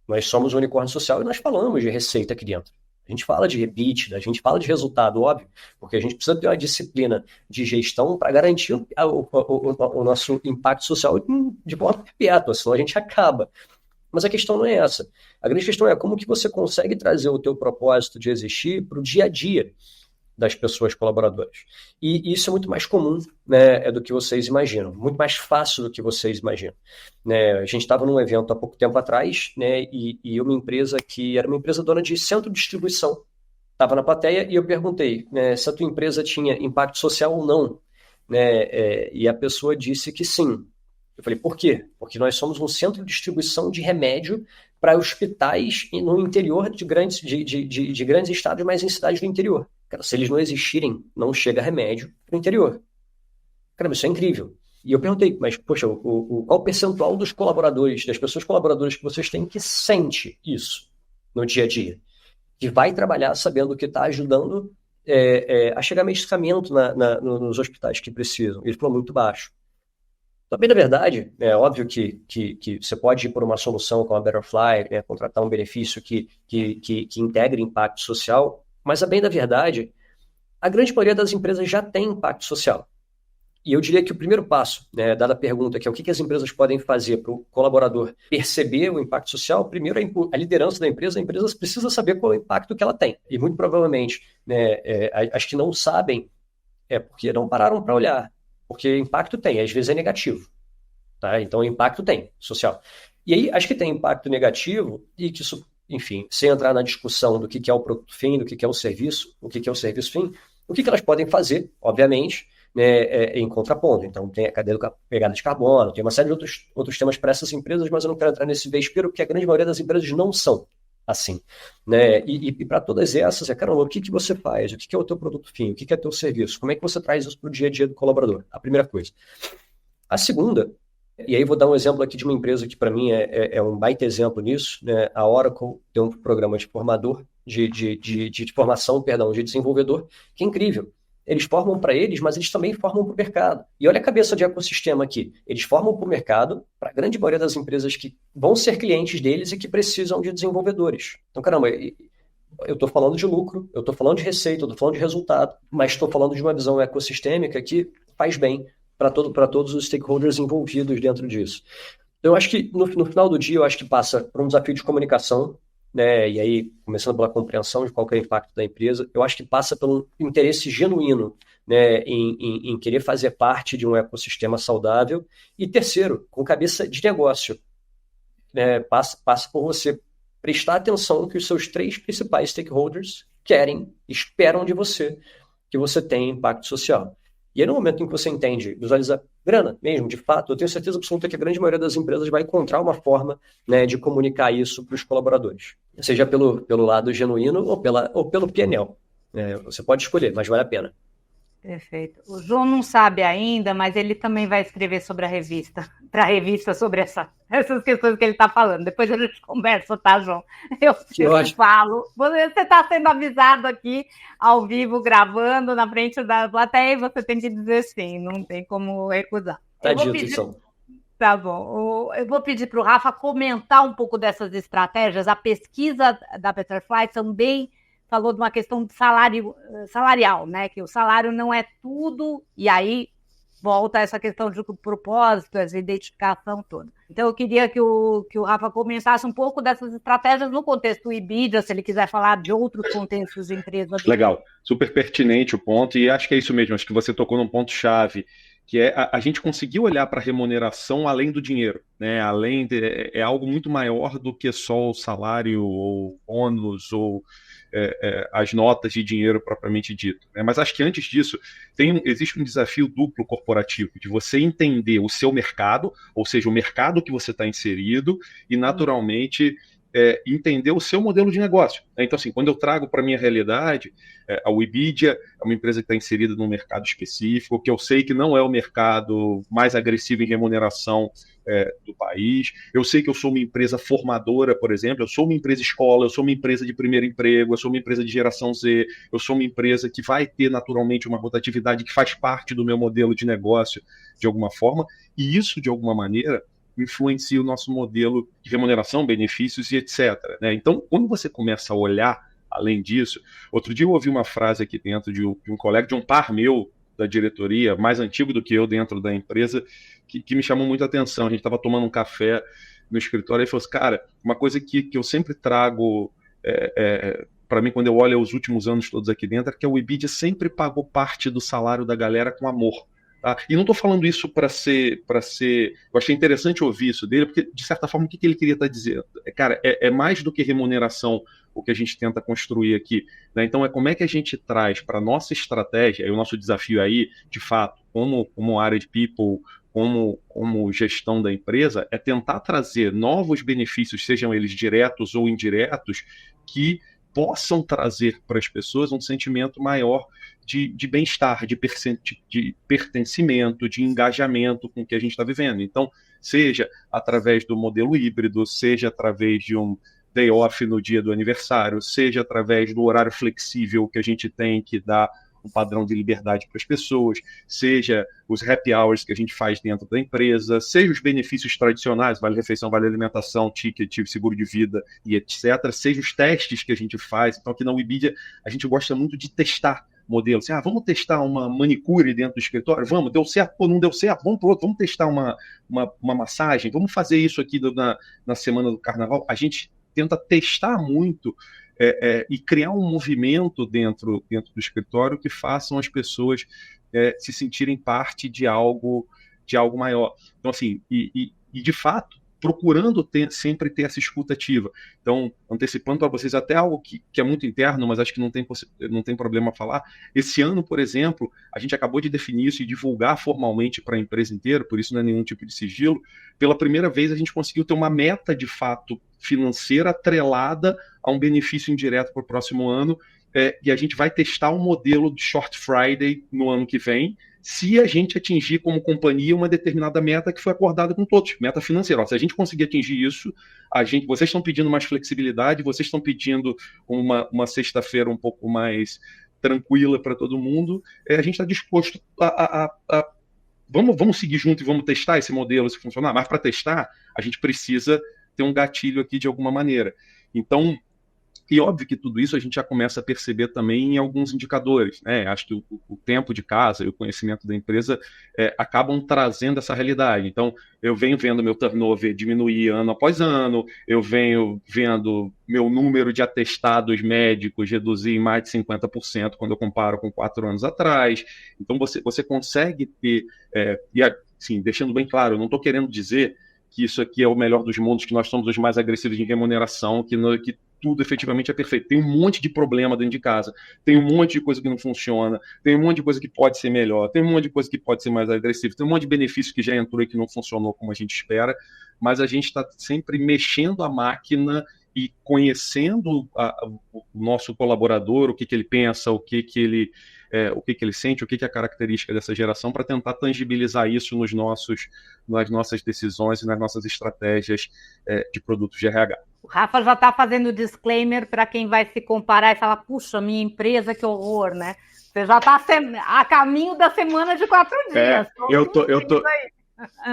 Nós somos um unicórnio social e nós falamos de receita aqui dentro. A gente fala de EBITDA, a gente fala de resultado, óbvio, porque a gente precisa ter uma disciplina de gestão para garantir o nosso impacto social de forma perpétua, senão a gente acaba. Mas a questão não é essa. A grande questão é como que você consegue trazer o teu propósito de existir para o dia a dia das pessoas colaboradoras. E isso é muito mais comum, né, do que vocês imaginam, muito mais fácil do que vocês imaginam. Né, a gente estava num evento há pouco tempo atrás, né, e uma empresa que era uma empresa dona de centro de distribuição estava na plateia e eu perguntei, né, se a tua empresa tinha impacto social ou não. Né, e a pessoa disse que sim. Eu falei, por quê? Porque nós somos um centro de distribuição de remédio para hospitais no interior de grandes estados, mas em cidades do interior. Cara, se eles não existirem, não chega remédio para o interior. Cara, isso é incrível. E eu perguntei, mas, poxa, qual o percentual dos colaboradores, das pessoas colaboradoras que vocês têm que sente isso no dia a dia? Que vai trabalhar sabendo que está ajudando a chegar medicamento nos hospitais que precisam. Ele falou muito baixo. Também, na verdade, é óbvio que você pode ir por uma solução como a Betterfly, né, contratar um benefício que integre impacto social, mas, a bem da verdade, a grande maioria das empresas já tem impacto social. E eu diria que o primeiro passo, né, dada a pergunta, que é o que as empresas podem fazer para o colaborador perceber o impacto social, primeiro a liderança da empresa, a empresa precisa saber qual é o impacto que ela tem. E muito provavelmente, né, as que não sabem é porque não pararam para olhar. Porque impacto tem, às vezes é negativo. Tá? Então, impacto tem, social. E aí, acho que tem impacto negativo e que isso, enfim, sem entrar na discussão do que é o produto fim, do que é o serviço, o que é o serviço fim, o que elas podem fazer, obviamente, né, em contraponto. Então, tem a cadeia da pegada de carbono, tem uma série de outros temas para essas empresas, mas eu não quero entrar nesse vespeiro, porque a grande maioria das empresas não são assim. Né? E para todas essas, caramba, o que você faz? O que é o teu produto fim? O que é o teu serviço? Como é que você traz isso para o dia a dia do colaborador? A primeira coisa. A segunda, e aí vou dar um exemplo aqui de uma empresa que para mim é um baita exemplo nisso, né? A Oracle tem um programa de formador, de formação, perdão, de desenvolvedor, que é incrível. Eles formam para eles, mas eles também formam para o mercado. E olha a cabeça de ecossistema aqui. Eles formam para o mercado, para a grande maioria das empresas que vão ser clientes deles e que precisam de desenvolvedores. Então, caramba, eu estou falando de lucro, eu estou falando de receita, eu estou falando de resultado, mas estou falando de uma visão ecossistêmica que faz bem para todos os stakeholders envolvidos dentro disso. Então, eu acho que no final do dia, eu acho que passa por um desafio de comunicação, né? E aí, começando pela compreensão de qual que é o impacto da empresa, eu acho que passa pelo interesse genuíno, né, em querer fazer parte de um ecossistema saudável. E terceiro, com cabeça de negócio, né, passa por você prestar atenção no que os seus 3 principais stakeholders querem, esperam de você, que você tenha impacto social. E aí, no momento em que você entende, visualiza grana mesmo, de fato, eu tenho certeza absoluta que a grande maioria das empresas vai encontrar uma forma, né, de comunicar isso para os colaboradores. Seja pelo lado genuíno ou pelo PNL. Você pode escolher, mas vale a pena. Perfeito. O João não sabe ainda, mas ele também vai escrever sobre a revista, para a revista sobre essas questões que ele está falando. Depois a gente conversa, tá, João? Eu falo. Você está sendo avisado aqui, ao vivo, gravando, na frente da plateia, e você tem que dizer sim, não tem como recusar. Tá dito, então. Tá bom. Eu vou pedir para o Rafa comentar um pouco dessas estratégias. A pesquisa da Betterfly também falou de uma questão de salarial, né? Que o salário não é tudo, e aí volta essa questão de propósito, essa identificação toda. Então, eu queria que o Rafa comentasse um pouco dessas estratégias no contexto EBITDA, se ele quiser falar de outros contextos de empresa. Legal, super pertinente o ponto, e acho que é isso mesmo, acho que você tocou num ponto-chave, que é a gente conseguir olhar para a remuneração além do dinheiro, né? É algo muito maior do que só o salário, ou ônus, ou as notas de dinheiro propriamente dito. Né? Mas acho que antes disso, existe um desafio duplo corporativo, de você entender o seu mercado, ou seja, o mercado que você está inserido, e naturalmente entender o seu modelo de negócio. Então, assim, quando eu trago para a minha realidade, a Webedia é uma empresa que está inserida num mercado específico, que eu sei que não é o mercado mais agressivo em remuneração do país. Eu sei que eu sou uma empresa formadora, por exemplo, eu sou uma empresa escola, eu sou uma empresa de primeiro emprego, eu sou uma empresa de geração Z, eu sou uma empresa que vai ter naturalmente uma rotatividade que faz parte do meu modelo de negócio de alguma forma, e isso, de alguma maneira, influencia o nosso modelo de remuneração, benefícios e etc. Né? Então, quando você começa a olhar além disso, outro dia eu ouvi uma frase aqui dentro de um colega, de um par meu da diretoria, mais antigo do que eu dentro da empresa, que me chamou muita atenção. A gente estava tomando um café no escritório e falou assim, cara, uma coisa que eu sempre trago para mim quando eu olho os últimos anos todos aqui dentro, é que a Webedia sempre pagou parte do salário da galera com amor. Tá? E não estou falando isso para ser. Eu achei interessante ouvir isso dele, porque, de certa forma, o que ele queria estar dizendo? Cara, é mais do que remuneração o que a gente tenta construir aqui. Né? Então, como é que a gente traz para a nossa estratégia, e o nosso desafio aí, de fato, como área de people, como gestão da empresa, é tentar trazer novos benefícios, sejam eles diretos ou indiretos, que possam trazer para as pessoas um sentimento maior de bem-estar, de pertencimento, de engajamento com o que a gente está vivendo. Então, seja através do modelo híbrido, seja através de um day off no dia do aniversário, seja através do horário flexível que a gente tem, que dá um padrão de liberdade para as pessoas, seja os happy hours que a gente faz dentro da empresa, seja os benefícios tradicionais, vale refeição, vale alimentação, ticket, seguro de vida e etc., seja os testes que a gente faz. Então, aqui na Webedia, a gente gosta muito de testar modelo. Assim, vamos testar uma manicure dentro do escritório? Vamos, deu certo? Pô, não deu certo? Vamos para outro, vamos testar uma massagem? Vamos fazer isso aqui na semana do carnaval? A gente tenta testar muito e criar um movimento dentro do escritório que façam as pessoas se sentirem parte de algo maior. Então, assim, e de fato, procurando sempre ter essa escuta ativa. Então, antecipando para vocês até algo que é muito interno, mas acho que não tem problema falar. Esse ano, por exemplo, a gente acabou de definir isso e divulgar formalmente para a empresa inteira, por isso não é nenhum tipo de sigilo. Pela primeira vez, a gente conseguiu ter uma meta, de fato, financeira atrelada a um benefício indireto para o próximo ano, e a gente vai testar um modelo de Short Friday no ano que vem, se a gente atingir como companhia uma determinada meta que foi acordada com todos, meta financeira. Se a gente conseguir atingir isso, vocês estão pedindo mais flexibilidade, vocês estão pedindo uma sexta-feira um pouco mais tranquila para todo mundo, a gente está disposto vamos seguir junto e vamos testar esse modelo, se funcionar, mas para testar, a gente precisa ter um gatilho aqui de alguma maneira. Então, e óbvio que tudo isso a gente já começa a perceber também em alguns indicadores, né? Acho que o tempo de casa e o conhecimento da empresa acabam trazendo essa realidade. Então, eu venho vendo meu turnover diminuir ano após ano, eu venho vendo meu número de atestados médicos reduzir em mais de 50% quando eu comparo com 4 anos atrás. Então, você consegue ter, e assim, deixando bem claro, eu não estou querendo dizer que isso aqui é o melhor dos mundos, que nós somos os mais agressivos em remuneração, que tudo efetivamente é perfeito. Tem um monte de problema dentro de casa, tem um monte de coisa que não funciona, tem um monte de coisa que pode ser melhor, tem um monte de coisa que pode ser mais agressivo, tem um monte de benefício que já entrou e que não funcionou como a gente espera, mas a gente está sempre mexendo a máquina e conhecendo o nosso colaborador, o que ele pensa, o que ele sente, o que é a característica dessa geração, para tentar tangibilizar isso nas nossas decisões e nas nossas estratégias de produtos de RH. O Rafa já está fazendo disclaimer para quem vai se comparar e falar, puxa, minha empresa, que horror, né? Você já está a caminho da semana de 4 dias.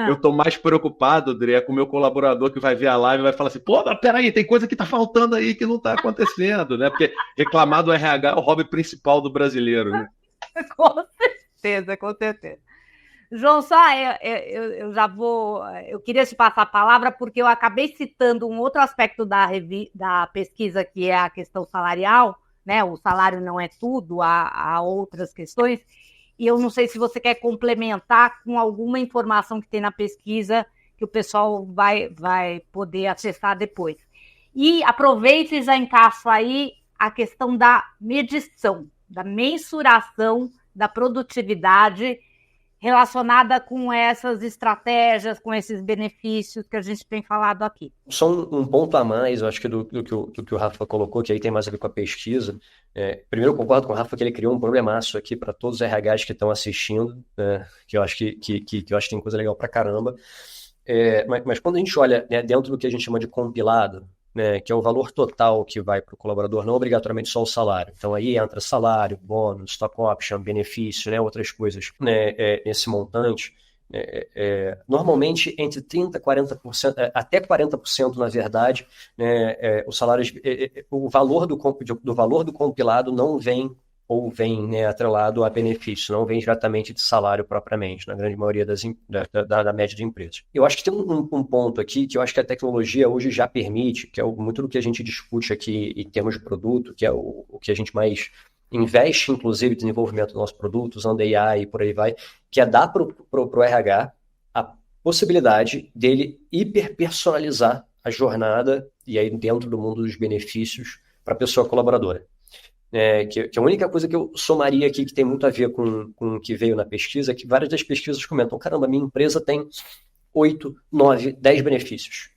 Eu tô mais preocupado, André, com o meu colaborador que vai ver a live e vai falar assim, pô, mas peraí, tem coisa que tá faltando aí que não tá acontecendo, né? Porque reclamar do RH é o hobby principal do brasileiro, né? Com certeza, com certeza. João, eu já vou... Eu queria te passar a palavra porque eu acabei citando um outro aspecto da pesquisa, que é a questão salarial, né? O salário não é tudo, há outras questões. E eu não sei se você quer complementar com alguma informação que tem na pesquisa que o pessoal vai poder acessar depois. E aproveito e já encaixo aí a questão da medição, da mensuração da produtividade relacionada com essas estratégias, com esses benefícios que a gente tem falado aqui. Só um ponto a mais, eu acho que do que o Rafa colocou, que aí tem mais a ver com a pesquisa. Primeiro, eu concordo com o Rafa que ele criou um problemaço aqui para todos os RHs que estão assistindo, que eu acho que tem coisa legal para caramba. Mas quando a gente olha, né, dentro do que a gente chama de compilado, né, que é o valor total que vai para o colaborador, não obrigatoriamente só o salário. Então aí entra salário, bônus, stock option, benefício, né, outras coisas, né, nesse montante. Normalmente entre 30% e 40%, até 40% na verdade, né, o valor do valor do compilado não vem ou vem, né, atrelado a benefício, não vem diretamente de salário propriamente, na grande maioria da média de empresas. Eu acho que tem um ponto aqui que eu acho que a tecnologia hoje já permite, que é muito do que a gente discute aqui em termos de produto, que é o que a gente mais investe, inclusive, no desenvolvimento do nosso produto, usando AI e por aí vai, que é dar para o RH a possibilidade dele hiperpersonalizar a jornada, e aí dentro do mundo dos benefícios, para a pessoa colaboradora. Que a única coisa que eu somaria aqui que tem muito a ver com o que veio na pesquisa é que várias das pesquisas comentam, caramba, minha empresa tem 8, 9, 10 benefícios,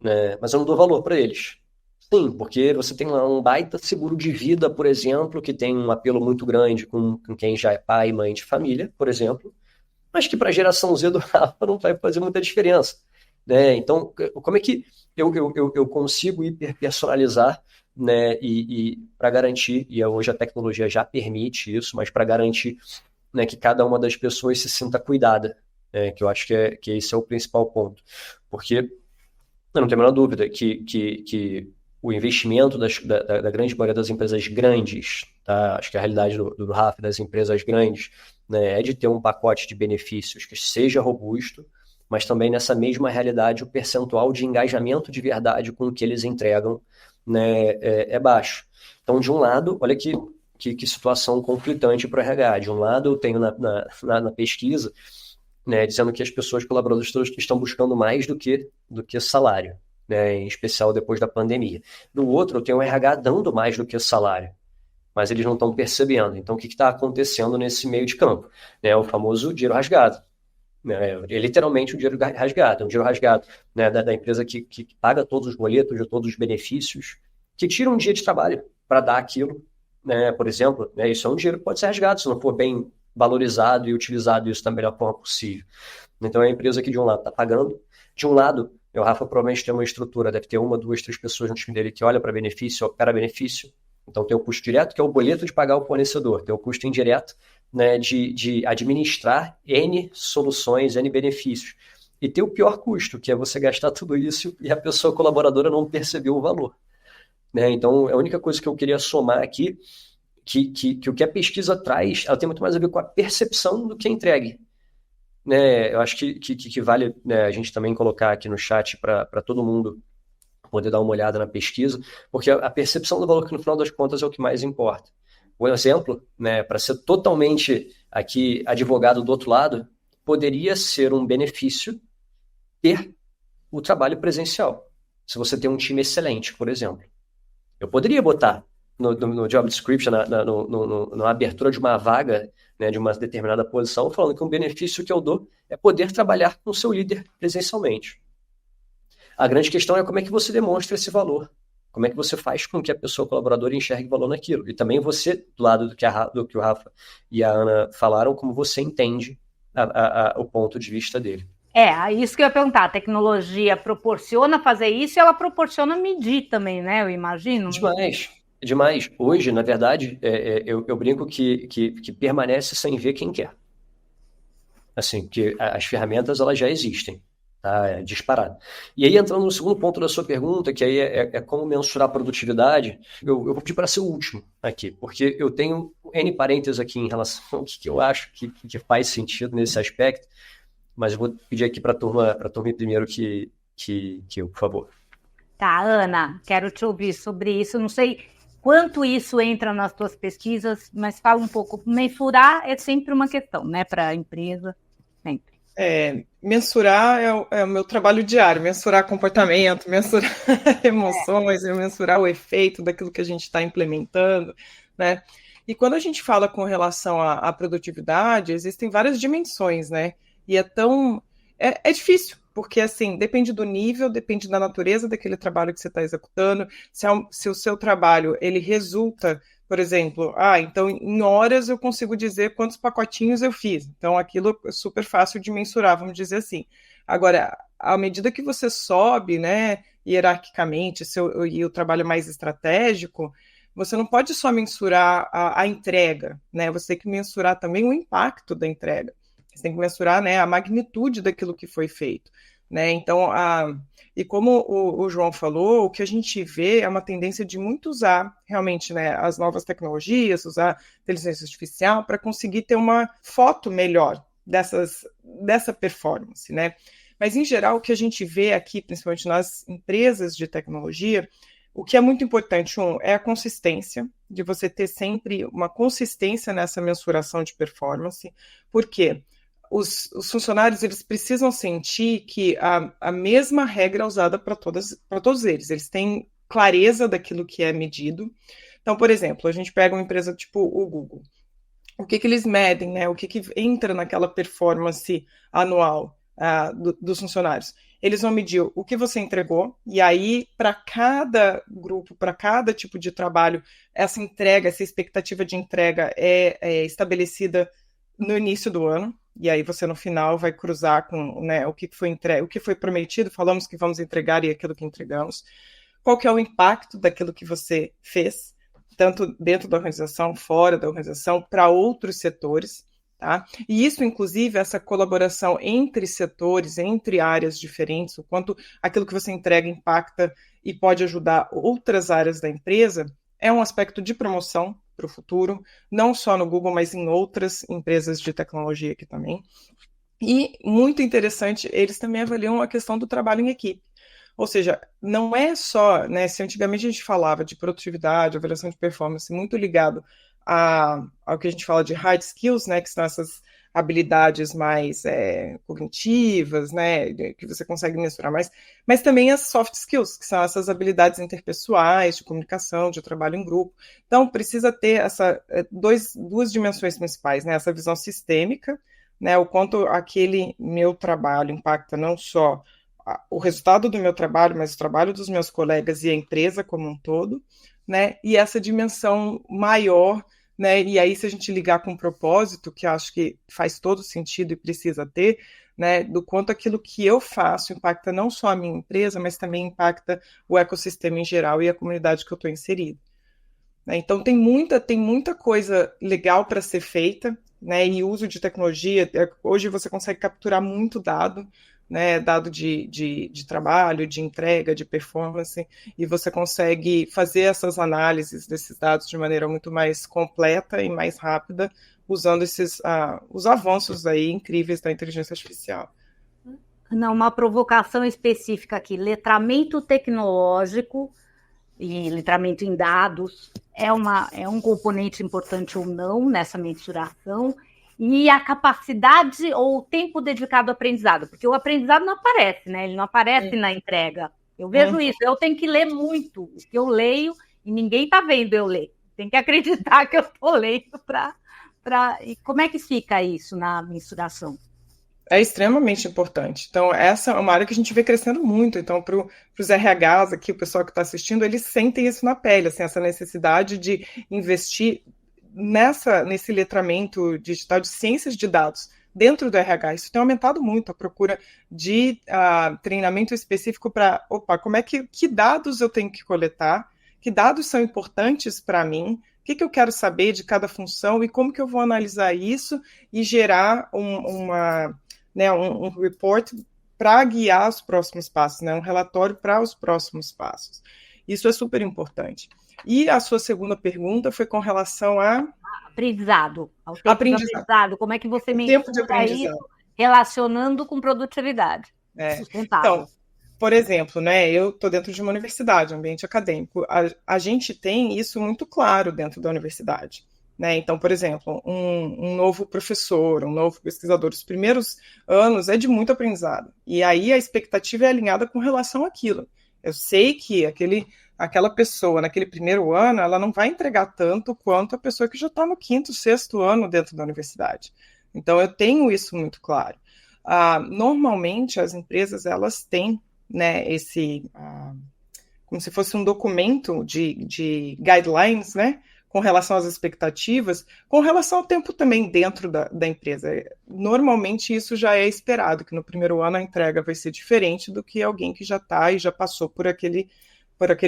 né? Mas eu não dou valor para eles. Sim, porque você tem lá um baita seguro de vida, por exemplo, que tem um apelo muito grande com quem já é pai e mãe de família, por exemplo, mas que para a geração Z do Rafa não vai fazer muita diferença, né? Então, como é que eu consigo hiperpersonalizar, né, e para garantir, e hoje a tecnologia já permite isso, mas para garantir, né, que cada uma das pessoas se sinta cuidada, né, que eu acho que esse é o principal ponto, porque eu não tenho a menor dúvida que o investimento da grande maioria das empresas grandes, tá? Acho que a realidade do Rafa, das empresas grandes, né, é de ter um pacote de benefícios que seja robusto, mas também nessa mesma realidade o percentual de engajamento de verdade com o que eles entregam, né, é baixo. Então, de um lado, olha que situação conflitante para o RH. De um lado, eu tenho na pesquisa, né, dizendo que as pessoas colaboradoras estão buscando mais do que salário, né, em especial depois da pandemia. Do outro, eu tenho o RH dando mais do que salário, mas eles não estão percebendo. Então, o que está acontecendo nesse meio de campo? É o famoso dinheiro rasgado. É literalmente um dinheiro rasgado. É um dinheiro rasgado, né, da empresa que paga todos os boletos, de todos os benefícios, que tira um dia de trabalho para dar aquilo, né, por exemplo. Né, isso é um dinheiro que pode ser rasgado se não for bem valorizado e utilizado isso da melhor forma possível. Então, é a empresa que, de um lado, está pagando. De um lado, o Rafa provavelmente tem uma estrutura, deve ter 1, 2, 3 pessoas no time dele que olha para benefício, opera benefício. Então, tem o custo direto, que é o boleto de pagar o fornecedor. Tem o custo indireto, né, de administrar N soluções, N benefícios. E tem o pior custo, que é você gastar tudo isso e a pessoa colaboradora não percebeu o valor. Né? Então, a única coisa que eu queria somar aqui, que o que a pesquisa traz, ela tem muito mais a ver com a percepção do que é entregue. Né? Eu acho que vale, né, a gente também colocar aqui no chat para todo mundo poder dar uma olhada na pesquisa, porque a percepção do valor que no final das contas é o que mais importa. Um exemplo, né, para ser totalmente aqui advogado do outro lado, poderia ser um benefício ter o trabalho presencial. Se você tem um time excelente, por exemplo. Eu poderia botar no job description, na abertura de uma vaga, né, de uma determinada posição, falando que um benefício que eu dou é poder trabalhar com o seu líder presencialmente. A grande questão é como é que você demonstra esse valor. Como é que você faz com que a pessoa colaboradora enxergue valor naquilo. E também você, do lado do que o Rafa e a Ana falaram, como você entende o ponto de vista dele. Isso que eu ia perguntar. A tecnologia proporciona fazer isso e ela proporciona medir também, né? Eu imagino. Demais. Hoje, na verdade, eu brinco que permanece sem ver quem quer. Assim, que as ferramentas elas já existem. Tá, disparado. E aí, entrando no segundo ponto da sua pergunta, que aí é como mensurar a produtividade, eu vou pedir para ser o último aqui, porque eu tenho N parênteses aqui em relação ao que eu acho que faz sentido nesse aspecto, mas eu vou pedir aqui para a turma primeiro que eu, por favor. Tá, Ana, quero te ouvir sobre isso. Não sei quanto isso entra nas tuas pesquisas, mas fala um pouco. Mensurar é sempre uma questão, né, para a empresa, sempre. Mensurar é o meu trabalho diário, mensurar comportamento, mensurar emoções, mensurar o efeito daquilo que a gente está implementando, né? E quando a gente fala com relação à produtividade, existem várias dimensões, né? E é difícil, porque assim, depende do nível, depende da natureza daquele trabalho que você está executando, se o seu trabalho, ele resulta, por exemplo, então em horas eu consigo dizer quantos pacotinhos eu fiz. Então aquilo é super fácil de mensurar, vamos dizer assim. Agora, à medida que você sobe, né, hierarquicamente, e o trabalho é mais estratégico, você não pode só mensurar a entrega, né? Você tem que mensurar também o impacto da entrega. Você tem que mensurar, né, a magnitude daquilo que foi feito. Né? Então, e como o João falou, o que a gente vê é uma tendência de muito usar realmente, né, as novas tecnologias, usar inteligência artificial para conseguir ter uma foto melhor dessa performance. Né? Mas, em geral, o que a gente vê aqui, principalmente nas empresas de tecnologia, o que é muito importante, é a consistência, de você ter sempre uma consistência nessa mensuração de performance. Por quê? Os funcionários, eles precisam sentir que a mesma regra é usada para todos eles. Eles têm clareza daquilo que é medido. Então, por exemplo, a gente pega uma empresa tipo o Google. O que eles medem, né? O que entra naquela performance anual dos funcionários? Eles vão medir o que você entregou, e aí, para cada grupo, para cada tipo de trabalho, essa expectativa de entrega é estabelecida no início do ano. E aí você no final vai cruzar com, né, o que foi entregue, o que foi prometido, falamos que vamos entregar e aquilo que entregamos. Qual que é o impacto daquilo que você fez, tanto dentro da organização, fora da organização, para outros setores. Tá? E isso, inclusive, essa colaboração entre setores, entre áreas diferentes, o quanto aquilo que você entrega impacta e pode ajudar outras áreas da empresa, é um aspecto de promoção para o futuro, não só no Google, mas em outras empresas de tecnologia aqui também. E, muito interessante, eles também avaliam a questão do trabalho em equipe. Ou seja, não é só, né, se antigamente a gente falava de produtividade, avaliação de performance, muito ligado ao que a gente fala de hard skills, né, que são essas habilidades mais cognitivas, né, que você consegue mensurar mais, mas também as soft skills, que são essas habilidades interpessoais, de comunicação, de trabalho em grupo. Então, precisa ter duas dimensões principais, né, essa visão sistêmica, né, o quanto aquele meu trabalho impacta não só o resultado do meu trabalho, mas o trabalho dos meus colegas e a empresa como um todo, né? E essa dimensão maior, né? E aí, se a gente ligar com o propósito, que acho que faz todo sentido e precisa ter, né? Do quanto aquilo que eu faço impacta não só a minha empresa, mas também impacta o ecossistema em geral e a comunidade que eu estou inserido. Né? Então, tem muita coisa legal para ser feita, né? E uso de tecnologia. Hoje você consegue capturar muito dado, né, dado de trabalho, de entrega, de performance, e você consegue fazer essas análises desses dados de maneira muito mais completa e mais rápida, usando os avanços aí incríveis da inteligência artificial. Não, uma provocação específica aqui, letramento tecnológico e letramento em dados é um componente importante ou não nessa mensuração, e a capacidade ou o tempo dedicado ao aprendizado, porque o aprendizado não aparece, né? Ele não aparece na entrega. Eu vejo isso, eu tenho que ler muito, o que eu leio, e ninguém está vendo eu ler. Tem que acreditar que eu estou lendo E como é que fica isso na mensuração? É extremamente importante. Então, essa é uma área que a gente vê crescendo muito. Então, para os RHs aqui, o pessoal que está assistindo, eles sentem isso na pele, assim, essa necessidade de investir nesse letramento digital de ciências de dados dentro do RH. Isso tem aumentado muito a procura de treinamento específico para, que dados eu tenho que coletar, que dados são importantes para mim, o que eu quero saber de cada função e como que eu vou analisar isso e gerar um report para guiar os próximos passos, né? Um relatório para os próximos passos. Isso é super importante. E a sua segunda pergunta foi com relação a... Aprendizado. Ao tempo de aprendizado. Como é que você mensura isso relacionando com produtividade sustentável? Então, por exemplo, né, eu estou dentro de uma universidade, um ambiente acadêmico. A gente tem isso muito claro dentro da universidade. Né? Então, por exemplo, um novo professor, um novo pesquisador, os primeiros anos é de muito aprendizado. E aí a expectativa é alinhada com relação àquilo. Eu sei que aquela pessoa, naquele primeiro ano, ela não vai entregar tanto quanto a pessoa que já está no 5º, 6º ano dentro da universidade. Então, eu tenho isso muito claro. Normalmente, as empresas, elas têm, né, como se fosse um documento de guidelines, né, com relação às expectativas, com relação ao tempo também dentro da empresa. Normalmente, isso já é esperado, que no primeiro ano a entrega vai ser diferente do que alguém que já está e já passou por aquele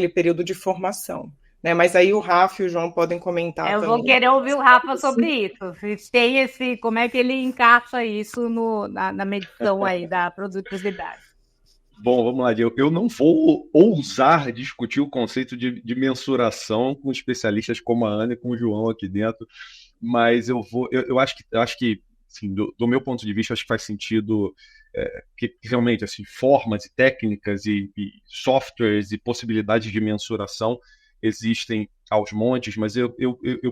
período de formação. Né? Mas aí o Rafa e o João podem comentar também. Eu vou querer ouvir o Rafa sobre isso. Tem como é que ele encaixa isso na medição aí da produtividade. Bom, vamos lá. Eu não vou ousar discutir o conceito de mensuração com especialistas como a Ana e com o João aqui dentro, mas eu acho que assim, do meu ponto de vista, acho que faz sentido que realmente assim, formas e técnicas e softwares e possibilidades de mensuração existem aos montes, mas eu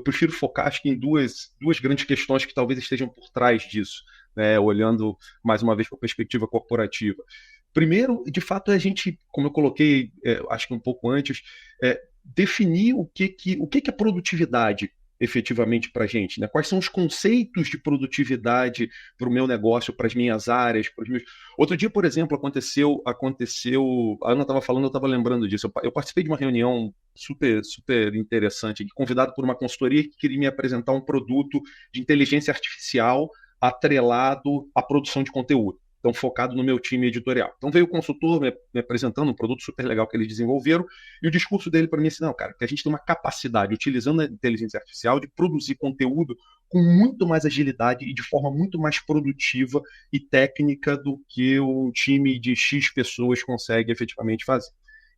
prefiro focar acho que em duas grandes questões que talvez estejam por trás disso, né, olhando mais uma vez para a perspectiva corporativa. Primeiro, de fato, a gente, como eu coloquei, acho que um pouco antes, definir o que é produtividade efetivamente para a gente, né? Quais são os conceitos de produtividade para o meu negócio, para as minhas áreas, para os meus... Outro dia, por exemplo, aconteceu, a Ana estava falando, eu estava lembrando disso, eu participei de uma reunião super, super interessante, convidado por uma consultoria que queria me apresentar um produto de inteligência artificial atrelado à produção de conteúdo. Então, focado no meu time editorial. Então, veio o consultor me apresentando um produto super legal que eles desenvolveram, e o discurso dele para mim é assim, não, cara, que a gente tem uma capacidade, utilizando a inteligência artificial, de produzir conteúdo com muito mais agilidade e de forma muito mais produtiva e técnica do que o time de X pessoas consegue efetivamente fazer.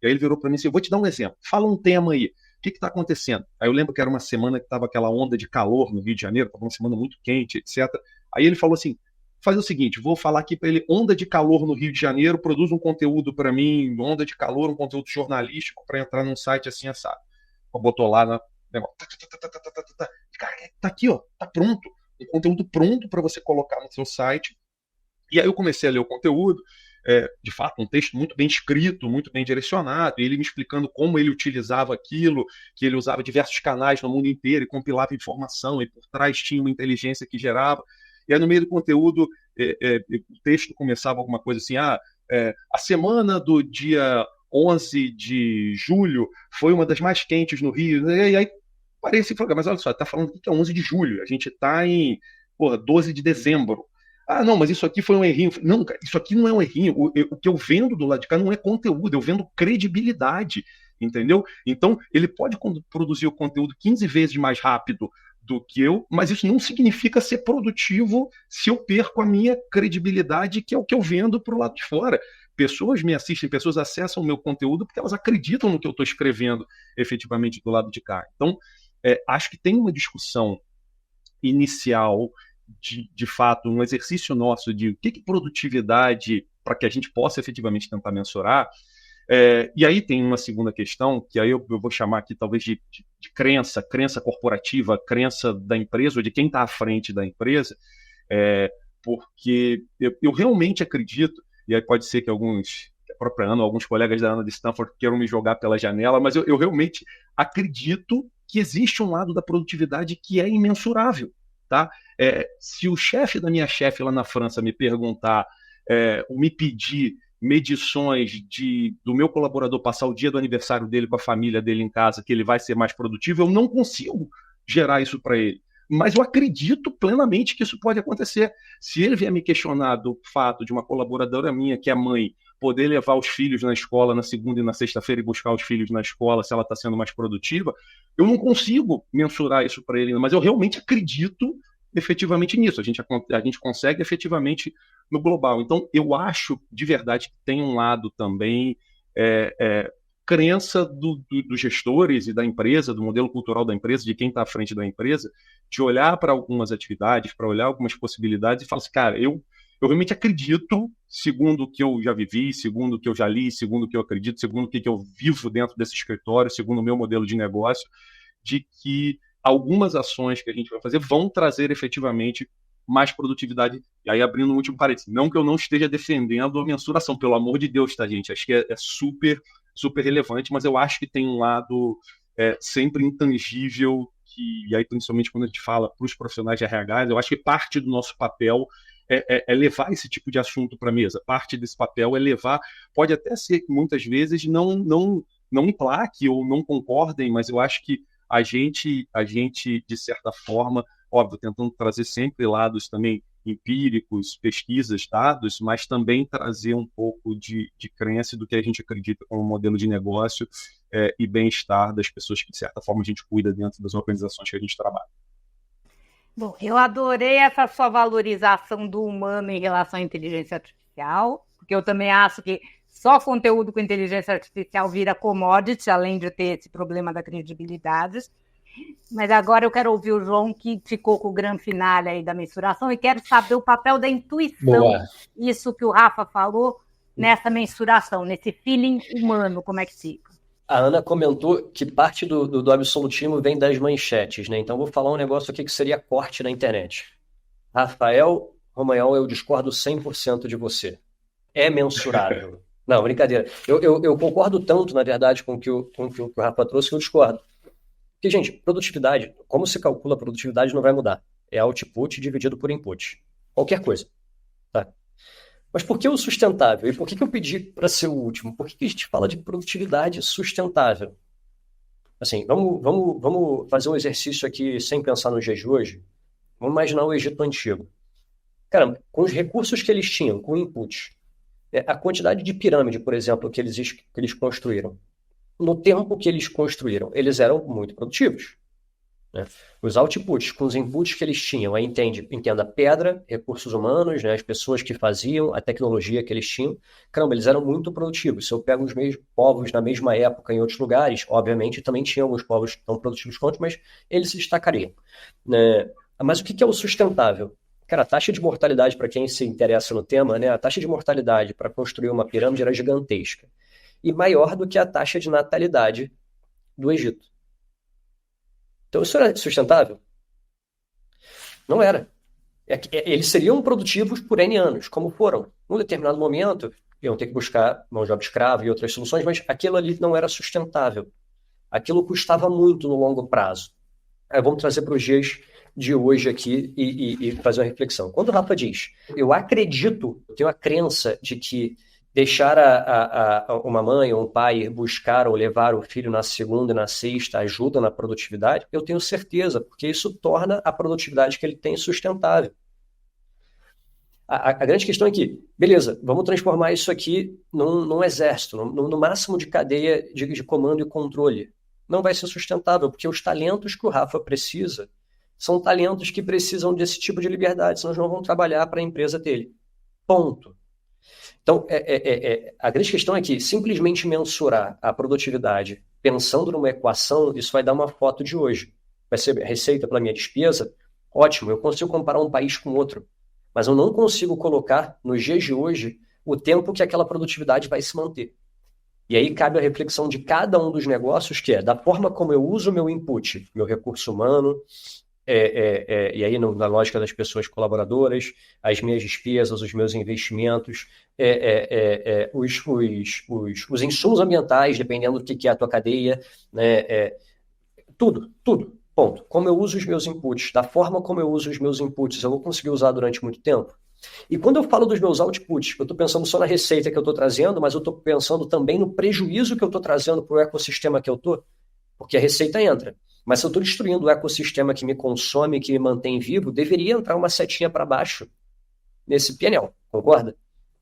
E aí ele virou para mim assim, eu vou te dar um exemplo, fala um tema aí, o que está acontecendo? Aí eu lembro que era uma semana que estava aquela onda de calor no Rio de Janeiro, estava uma semana muito quente, etc. Aí ele falou assim, faz o seguinte, vou falar aqui para ele, onda de calor no Rio de Janeiro, produz um conteúdo para mim, onda de calor, um conteúdo jornalístico para entrar num site assim, assado. Botou lá na negócio. Cara, tá aqui, ó, tá pronto. Um conteúdo pronto para você colocar no seu site. E aí eu comecei a ler o conteúdo, de fato, um texto muito bem escrito, muito bem direcionado, e ele me explicando como ele utilizava aquilo, que ele usava diversos canais no mundo inteiro e compilava informação, e por trás tinha uma inteligência que gerava. E aí no meio do conteúdo, o texto começava alguma coisa assim, a semana do dia 11 de julho foi uma das mais quentes no Rio. E aí parece, mas olha só, tá falando que é 11 de julho, a gente tá em 12 de dezembro. Ah, não, mas isso aqui foi um errinho. Não, cara, isso aqui não é um errinho. O que eu vendo do lado de cá não é conteúdo, eu vendo credibilidade, entendeu? Então, ele pode produzir o conteúdo 15 vezes mais rápido do que eu, mas isso não significa ser produtivo se eu perco a minha credibilidade, que é o que eu vendo para o lado de fora. Pessoas me assistem, pessoas acessam o meu conteúdo porque elas acreditam no que eu estou escrevendo efetivamente do lado de cá. Então, acho que tem uma discussão inicial de fato, um exercício nosso de o que é produtividade para que a gente possa efetivamente tentar mensurar. E aí tem uma segunda questão, que aí eu vou chamar aqui talvez de crença corporativa, crença da empresa, ou de quem está à frente da empresa, porque eu realmente acredito, e aí pode ser que a própria Ana, alguns colegas da Ana de Stanford queiram me jogar pela janela, mas eu realmente acredito que existe um lado da produtividade que é imensurável. Tá? Se o chefe da minha chefe lá na França me perguntar, ou me pedir medições do meu colaborador passar o dia do aniversário dele com a família dele em casa, que ele vai ser mais produtivo, eu não consigo gerar isso para ele. Mas eu acredito plenamente que isso pode acontecer. Se ele vier me questionar do fato de uma colaboradora minha, que é mãe, poder levar os filhos na escola na segunda e na sexta-feira e buscar os filhos na escola, se ela está sendo mais produtiva, eu não consigo mensurar isso para ele, mas eu realmente acredito efetivamente nisso. A gente consegue efetivamente no global. Então, eu acho de verdade que tem um lado também crença dos gestores e da empresa, do modelo cultural da empresa, de quem está à frente da empresa, de olhar para algumas atividades, para olhar algumas possibilidades e falar assim, cara, eu realmente acredito, segundo o que eu já vivi, segundo o que eu já li, segundo o que eu acredito, segundo o que eu vivo dentro desse escritório, segundo o meu modelo de negócio, de que algumas ações que a gente vai fazer vão trazer efetivamente mais produtividade. E aí, abrindo um último parênteses, não que eu não esteja defendendo a mensuração, pelo amor de Deus, tá, gente? Acho que é super, super relevante, mas eu acho que tem um lado sempre intangível, e aí, principalmente quando a gente fala para os profissionais de RH, eu acho que parte do nosso papel é levar esse tipo de assunto para a mesa. Parte desse papel é levar, pode até ser que muitas vezes não emplaque ou não concordem, mas eu acho que a gente, de certa forma, óbvio, tentando trazer sempre lados também empíricos, pesquisas, dados, mas também trazer um pouco de crença do que a gente acredita como modelo de negócio e bem-estar das pessoas que, de certa forma, a gente cuida dentro das organizações que a gente trabalha. Bom, eu adorei essa sua valorização do humano em relação à inteligência artificial, porque eu também acho que só conteúdo com inteligência artificial vira commodity, além de ter esse problema da credibilidade. Mas agora eu quero ouvir o João, que ficou com o grande finale aí da mensuração, e quero saber o papel da intuição, Boa. Isso que o Rafa falou, nessa mensuração, nesse feeling humano, como é que fica? A Ana comentou que parte do absolutismo vem das manchetes, né? Então vou falar um negócio aqui que seria corte na internet. Rafael Romagnol, eu discordo 100% de você. É mensurável. Não, brincadeira. Eu concordo tanto, na verdade, com o que o Rafa trouxe, que eu discordo. Porque, gente, produtividade, como se calcula a produtividade não vai mudar. É output dividido por input. Qualquer coisa. Tá? Mas por que o sustentável? E por que eu pedi para ser o último? Por que a gente fala de produtividade sustentável? Assim, vamos fazer um exercício aqui sem pensar nos dias de hoje. Vamos imaginar o Egito Antigo. Cara, com os recursos que eles tinham, com o input, a quantidade de pirâmide, por exemplo, que eles construíram, no tempo que eles construíram, eles eram muito produtivos. né? Os outputs, com os inputs que eles tinham, aí entenda pedra, recursos humanos, né? As pessoas que faziam, a tecnologia que eles tinham, caramba, eles eram muito produtivos. Se eu pego os mesmos povos na mesma época em outros lugares, obviamente também tinha alguns povos tão produtivos quanto, mas eles se destacariam, né? Mas o que é o sustentável? Cara, a taxa de mortalidade, para quem se interessa no tema, né? A taxa de mortalidade para construir uma pirâmide era gigantesca e maior do que a taxa de natalidade do Egito. Então, isso era sustentável? Não era. Eles seriam produtivos por N anos, como foram. Num determinado momento, iam ter que buscar mão de obra escrava e outras soluções, mas aquilo ali não era sustentável. Aquilo custava muito no longo prazo. Vamos trazer para os dias de hoje aqui e fazer uma reflexão. Quando o Rafa diz, eu acredito, eu tenho a crença de que deixar uma mãe ou um pai buscar ou levar o filho na segunda e na sexta ajuda na produtividade, eu tenho certeza, porque isso torna a produtividade que ele tem sustentável. A grande questão é que, beleza, vamos transformar isso aqui num exército, no máximo de cadeia de comando e controle. Não vai ser sustentável, porque os talentos que o Rafa precisa são talentos que precisam desse tipo de liberdade, senão eles não vão trabalhar para a empresa dele. Ponto. Então, a grande questão é que simplesmente mensurar a produtividade pensando numa equação, isso vai dar uma foto de hoje. Vai ser receita pela minha despesa? Ótimo, eu consigo comparar um país com outro, mas eu não consigo colocar, nos dias de hoje, o tempo que aquela produtividade vai se manter. E aí cabe a reflexão de cada um dos negócios, que é da forma como eu uso o meu input, meu recurso humano, e aí na lógica das pessoas colaboradoras, as minhas despesas, os meus investimentos, os insumos ambientais, dependendo do que é a tua cadeia, né, tudo, ponto. Como eu uso os meus inputs, da forma como eu uso os meus inputs, eu vou conseguir usar durante muito tempo? E quando eu falo dos meus outputs, eu estou pensando só na receita que eu estou trazendo, mas eu estou pensando também no prejuízo que eu estou trazendo para o ecossistema que eu estou, porque a receita entra. Mas se eu estou destruindo o ecossistema que me consome, que me mantém vivo, deveria entrar uma setinha para baixo nesse PNL, concorda?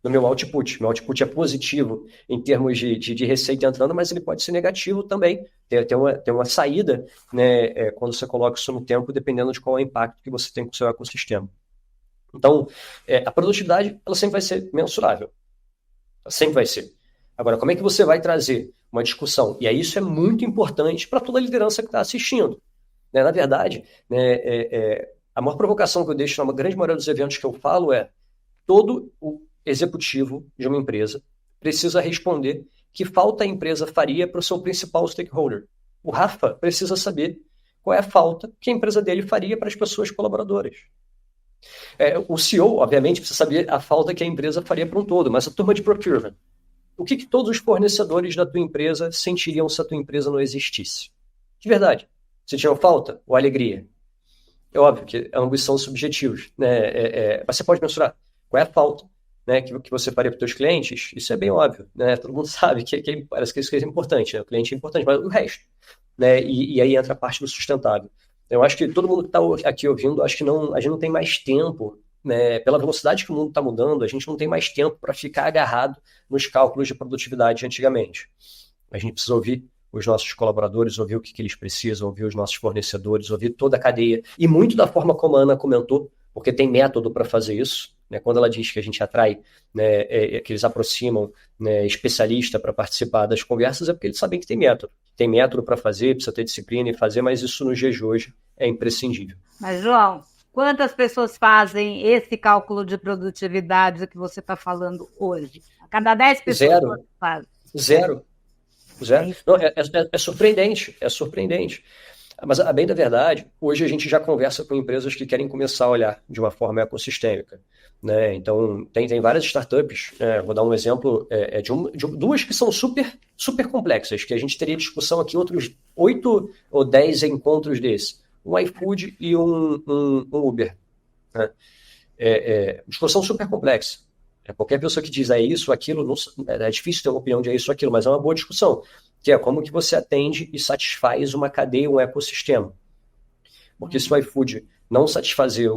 No meu output. Meu output é positivo em termos de receita entrando, mas ele pode ser negativo também. Tem uma saída, né, quando você coloca isso no tempo, dependendo de qual é o impacto que você tem com o seu ecossistema. Então, a produtividade, ela sempre vai ser mensurável. Ela sempre vai ser. Agora, como é que você vai trazer uma discussão? E aí isso é muito importante para toda a liderança que está assistindo. Né? Na verdade, a maior provocação que eu deixo na grande maioria dos eventos que eu falo é todo o executivo de uma empresa precisa responder que falta a empresa faria para o seu principal stakeholder. O Rafa precisa saber qual é a falta que a empresa dele faria para as pessoas colaboradoras. O CEO, obviamente, precisa saber a falta que a empresa faria para um todo, mas a turma de procurement, o que todos os fornecedores da tua empresa sentiriam se a tua empresa não existisse? De verdade. Se tinham falta ou alegria? É óbvio que ambos são subjetivos, né? Mas você pode mensurar qual é a falta, né, que você faria para os teus clientes. Isso é bem óbvio, né? Todo mundo sabe que parece que isso é importante, né? O cliente é importante, mas o resto, né? E aí entra a parte do sustentável. Eu acho que todo mundo que está aqui ouvindo, acho que a gente não tem mais tempo, né? Pela velocidade que o mundo está mudando, a gente não tem mais tempo para ficar agarrado nos cálculos de produtividade de antigamente. A gente precisa ouvir os nossos colaboradores, ouvir o que eles precisam, ouvir os nossos fornecedores, ouvir toda a cadeia. E muito da forma como a Ana comentou, porque tem método para fazer isso. Né? Quando ela diz que a gente atrai, né, que eles aproximam, né, especialista para participar das conversas, é porque eles sabem que tem método. Tem método para fazer, precisa ter disciplina e fazer, mas isso nos dias de hoje é imprescindível. Mas, João, quantas pessoas fazem esse cálculo de produtividade que você está falando hoje? A cada 10 pessoas fazem. Zero. Não, é surpreendente, é surpreendente. Mas, a bem da verdade, hoje a gente já conversa com empresas que querem começar a olhar de uma forma ecossistêmica. Né? Então, tem várias startups, vou dar um exemplo de duas que são super, super complexas, que a gente teria discussão aqui, outros 8 ou 10 encontros desses. Um iFood e um Uber. Né? Discussão super complexa. Qualquer pessoa que diz isso, aquilo, não, é difícil ter uma opinião de isso, aquilo, mas é uma boa discussão, que é como que você atende e satisfaz uma cadeia, um ecossistema. Porque se o iFood não satisfazer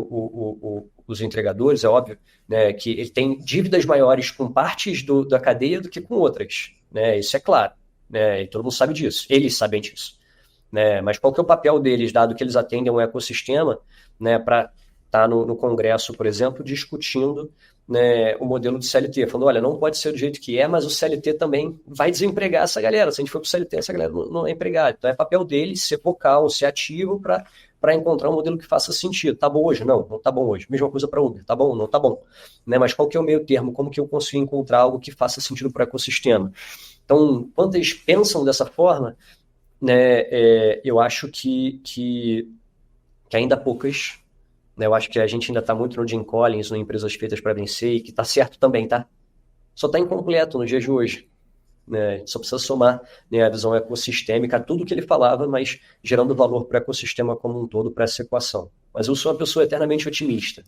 os entregadores, é óbvio, né, que ele tem dívidas maiores com partes da cadeia do que com outras. Né? Isso é claro. Né? E todo mundo sabe disso. Eles sabem disso. né? Mas qual que é o papel deles, dado que eles atendem um ecossistema, né, para estar no Congresso, por exemplo, discutindo, né, o modelo de CLT, falando, olha, não pode ser do jeito que é, mas o CLT também vai desempregar essa galera. Se a gente for para o CLT, essa galera não é empregada. Então é papel deles ser vocal, ser ativo para encontrar um modelo que faça sentido. Tá bom hoje? Não tá bom hoje. Mesma coisa para Uber. Tá bom? Não tá bom. Né? Mas qual que é o meio termo? Como que eu consigo encontrar algo que faça sentido para o ecossistema? Então, quando eles pensam dessa forma, né, eu acho que ainda há poucas, né, eu acho que a gente ainda está muito no Jim Collins, no Empresas Feitas para Vencer, e que está certo também, tá? Só está incompleto no dia de hoje. Né? Só precisa somar, né, a visão ecossistêmica, tudo que ele falava, mas gerando valor para o ecossistema como um todo, para essa equação. Mas eu sou uma pessoa eternamente otimista,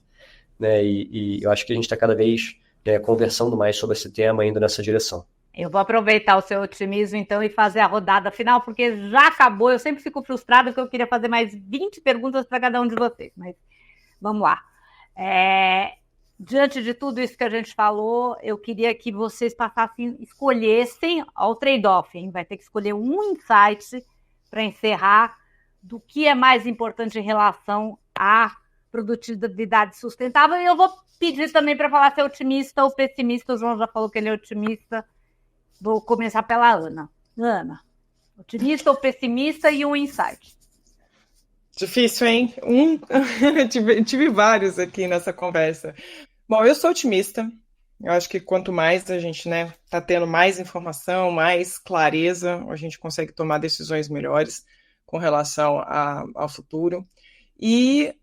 né, e eu acho que a gente está cada vez, né, conversando mais sobre esse tema, indo nessa direção. Eu vou aproveitar o seu otimismo, então, e fazer a rodada final, porque já acabou. Eu sempre fico frustrada porque eu queria fazer mais 20 perguntas para cada um de vocês, mas vamos lá. Diante de tudo isso que a gente falou, eu queria que vocês escolhessem ao trade-off, hein? Vai ter que escolher um insight para encerrar do que é mais importante em relação à produtividade sustentável. E eu vou pedir também para falar se é otimista ou pessimista. O João já falou que ele é otimista. Vou começar pela Ana. Ana, otimista ou pessimista e um insight? Difícil, hein? Tive vários aqui nessa conversa. Bom, eu sou otimista. Eu acho que quanto mais a gente, né, tá tendo mais informação, mais clareza, a gente consegue tomar decisões melhores com relação ao futuro. E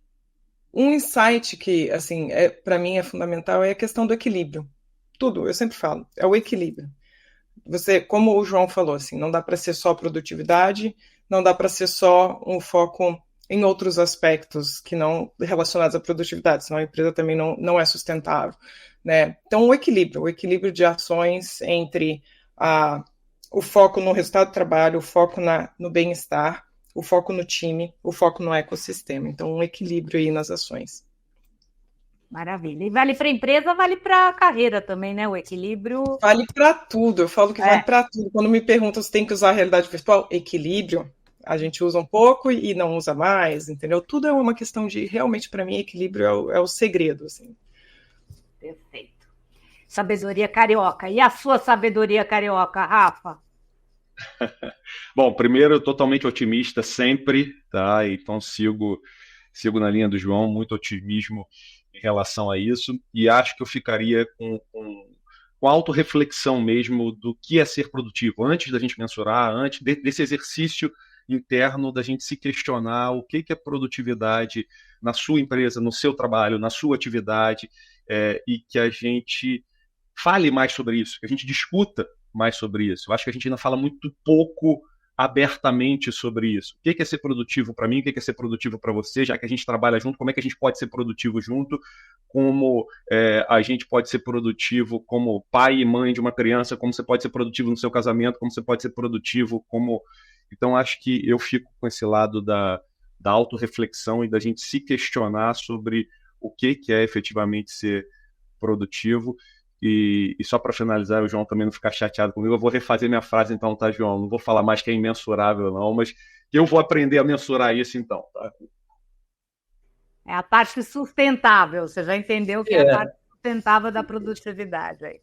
um insight que, assim, para mim é fundamental é a questão do equilíbrio. Tudo, eu sempre falo, é o equilíbrio. Você, como o João falou, assim, não dá para ser só produtividade, não dá para ser só um foco em outros aspectos que não relacionados à produtividade, senão a empresa também não é sustentável, né? Então, o equilíbrio de ações entre o foco no resultado do trabalho, o foco no bem-estar, o foco no time, o foco no ecossistema. Então, um equilíbrio aí nas ações. Maravilha. E vale para a empresa, vale para a carreira também, né? O equilíbrio. Vale para tudo. Eu falo que vale para tudo. Quando me perguntam se tem que usar a realidade virtual, equilíbrio, a gente usa um pouco e não usa mais, entendeu? Tudo é uma questão de, realmente, para mim, equilíbrio é o segredo, assim. Perfeito. Sabedoria carioca. E a sua sabedoria carioca, Rafa? Bom, primeiro, totalmente otimista sempre, tá? Então sigo na linha do João, muito otimismo em relação a isso, e acho que eu ficaria com autorreflexão mesmo do que é ser produtivo, antes da gente mensurar, antes desse exercício interno da gente se questionar o que é produtividade na sua empresa, no seu trabalho, na sua atividade, e que a gente fale mais sobre isso, que a gente discuta mais sobre isso. Eu acho que a gente ainda fala muito pouco abertamente sobre isso. O que é ser produtivo para mim, o que é ser produtivo para você, já que a gente trabalha junto, como é que a gente pode ser produtivo junto, como a gente pode ser produtivo como pai e mãe de uma criança, como você pode ser produtivo no seu casamento, como você pode ser produtivo como... Então, acho que eu fico com esse lado da autorreflexão e da gente se questionar sobre o que é efetivamente ser produtivo. E só para finalizar, o João também não ficar chateado comigo, eu vou refazer minha frase então, tá, João? Não vou falar mais que é imensurável, não, mas eu vou aprender a mensurar isso então, tá? É a parte sustentável, você já entendeu que é a parte sustentável da produtividade aí.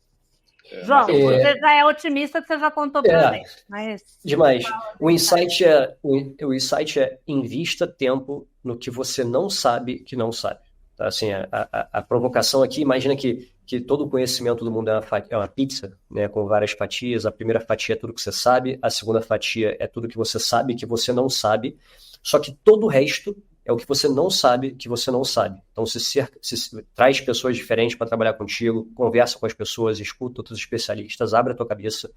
João, você já é otimista, que você já contou para gente. Mas... Demais. O insight é invista tempo no que você não sabe que não sabe. Tá? Assim, a provocação aqui, imagina que todo o conhecimento do mundo é uma pizza, né, com várias fatias. A primeira fatia é tudo que você sabe, a segunda fatia é tudo que você sabe que você não sabe, só que todo o resto é o que você não sabe que você não sabe. Então, se traz pessoas diferentes para trabalhar contigo, conversa com as pessoas, escuta outros especialistas, abre a tua cabeça.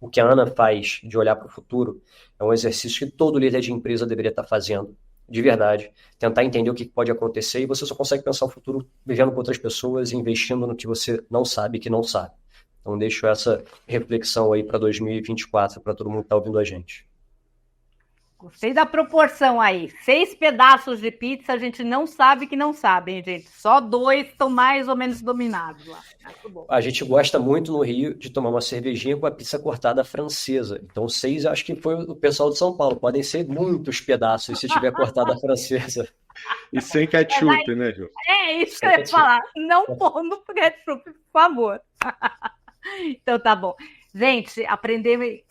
O que a Ana faz de olhar para o futuro é um exercício que todo líder de empresa deveria estar fazendo, de verdade. Tentar entender o que pode acontecer, e você só consegue pensar o futuro vivendo com outras pessoas e investindo no que você não sabe que não sabe. Então, deixo essa reflexão aí para 2024, para todo mundo que está ouvindo a gente. Gostei da proporção aí. 6 pedaços de pizza, a gente não sabe que não sabe, hein, gente? Só 2 estão mais ou menos dominados lá. Muito bom. A gente gosta muito no Rio de tomar uma cervejinha com a pizza cortada francesa. Então, 6 acho que foi o pessoal de São Paulo. Podem ser muitos pedaços se tiver cortada francesa. E sem ketchup, né, Ju? É isso que eu ia falar. Não pôr no ketchup, por favor. Então tá bom. Gente,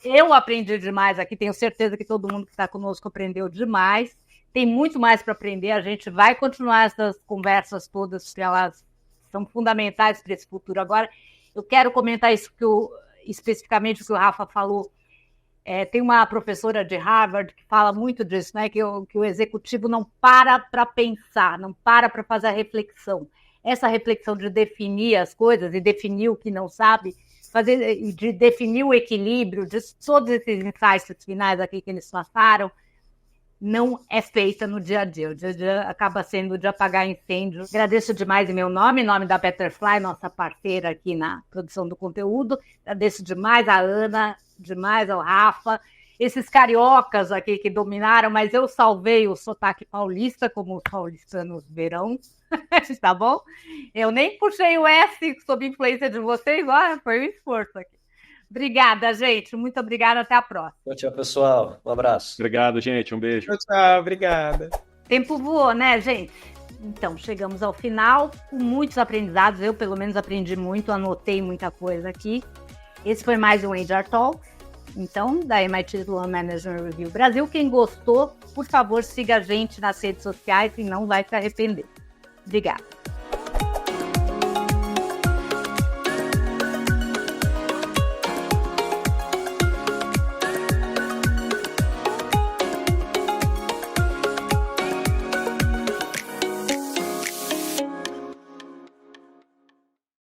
eu aprendi demais aqui, tenho certeza que todo mundo que está conosco aprendeu demais. Tem muito mais para aprender, a gente vai continuar essas conversas todas, porque elas são fundamentais para esse futuro. Agora, eu quero comentar isso especificamente o que o Rafa falou. Tem uma professora de Harvard que fala muito disso, né? Que o executivo não para pensar, não para fazer a reflexão. Essa reflexão de definir as coisas e definir o que não sabe, de definir o equilíbrio, de todos esses insights finais aqui que eles passaram, não é feita no dia a dia. O dia a dia acaba sendo de apagar incêndio. Agradeço demais em nome da Betterfly, nossa parceira aqui na produção do conteúdo. Agradeço demais a Ana, demais ao Rafa. Esses cariocas aqui que dominaram, mas eu salvei o sotaque paulista, como os paulistanos verão. Tá bom? Eu nem puxei o S sob influência de vocês, olha, foi um esforço aqui. Obrigada, gente. Muito obrigada. Até a próxima. Tchau, pessoal. Um abraço. Obrigado, gente. Um beijo. Tchau, obrigada. Tempo voou, né, gente? Então, chegamos ao final com muitos aprendizados. Eu, pelo menos, aprendi muito, anotei muita coisa aqui. Esse foi mais um HR Talk. Então, da MIT Sloan Management Review Brasil. Quem gostou, por favor, siga a gente nas redes sociais e não vai se arrepender. Obrigada.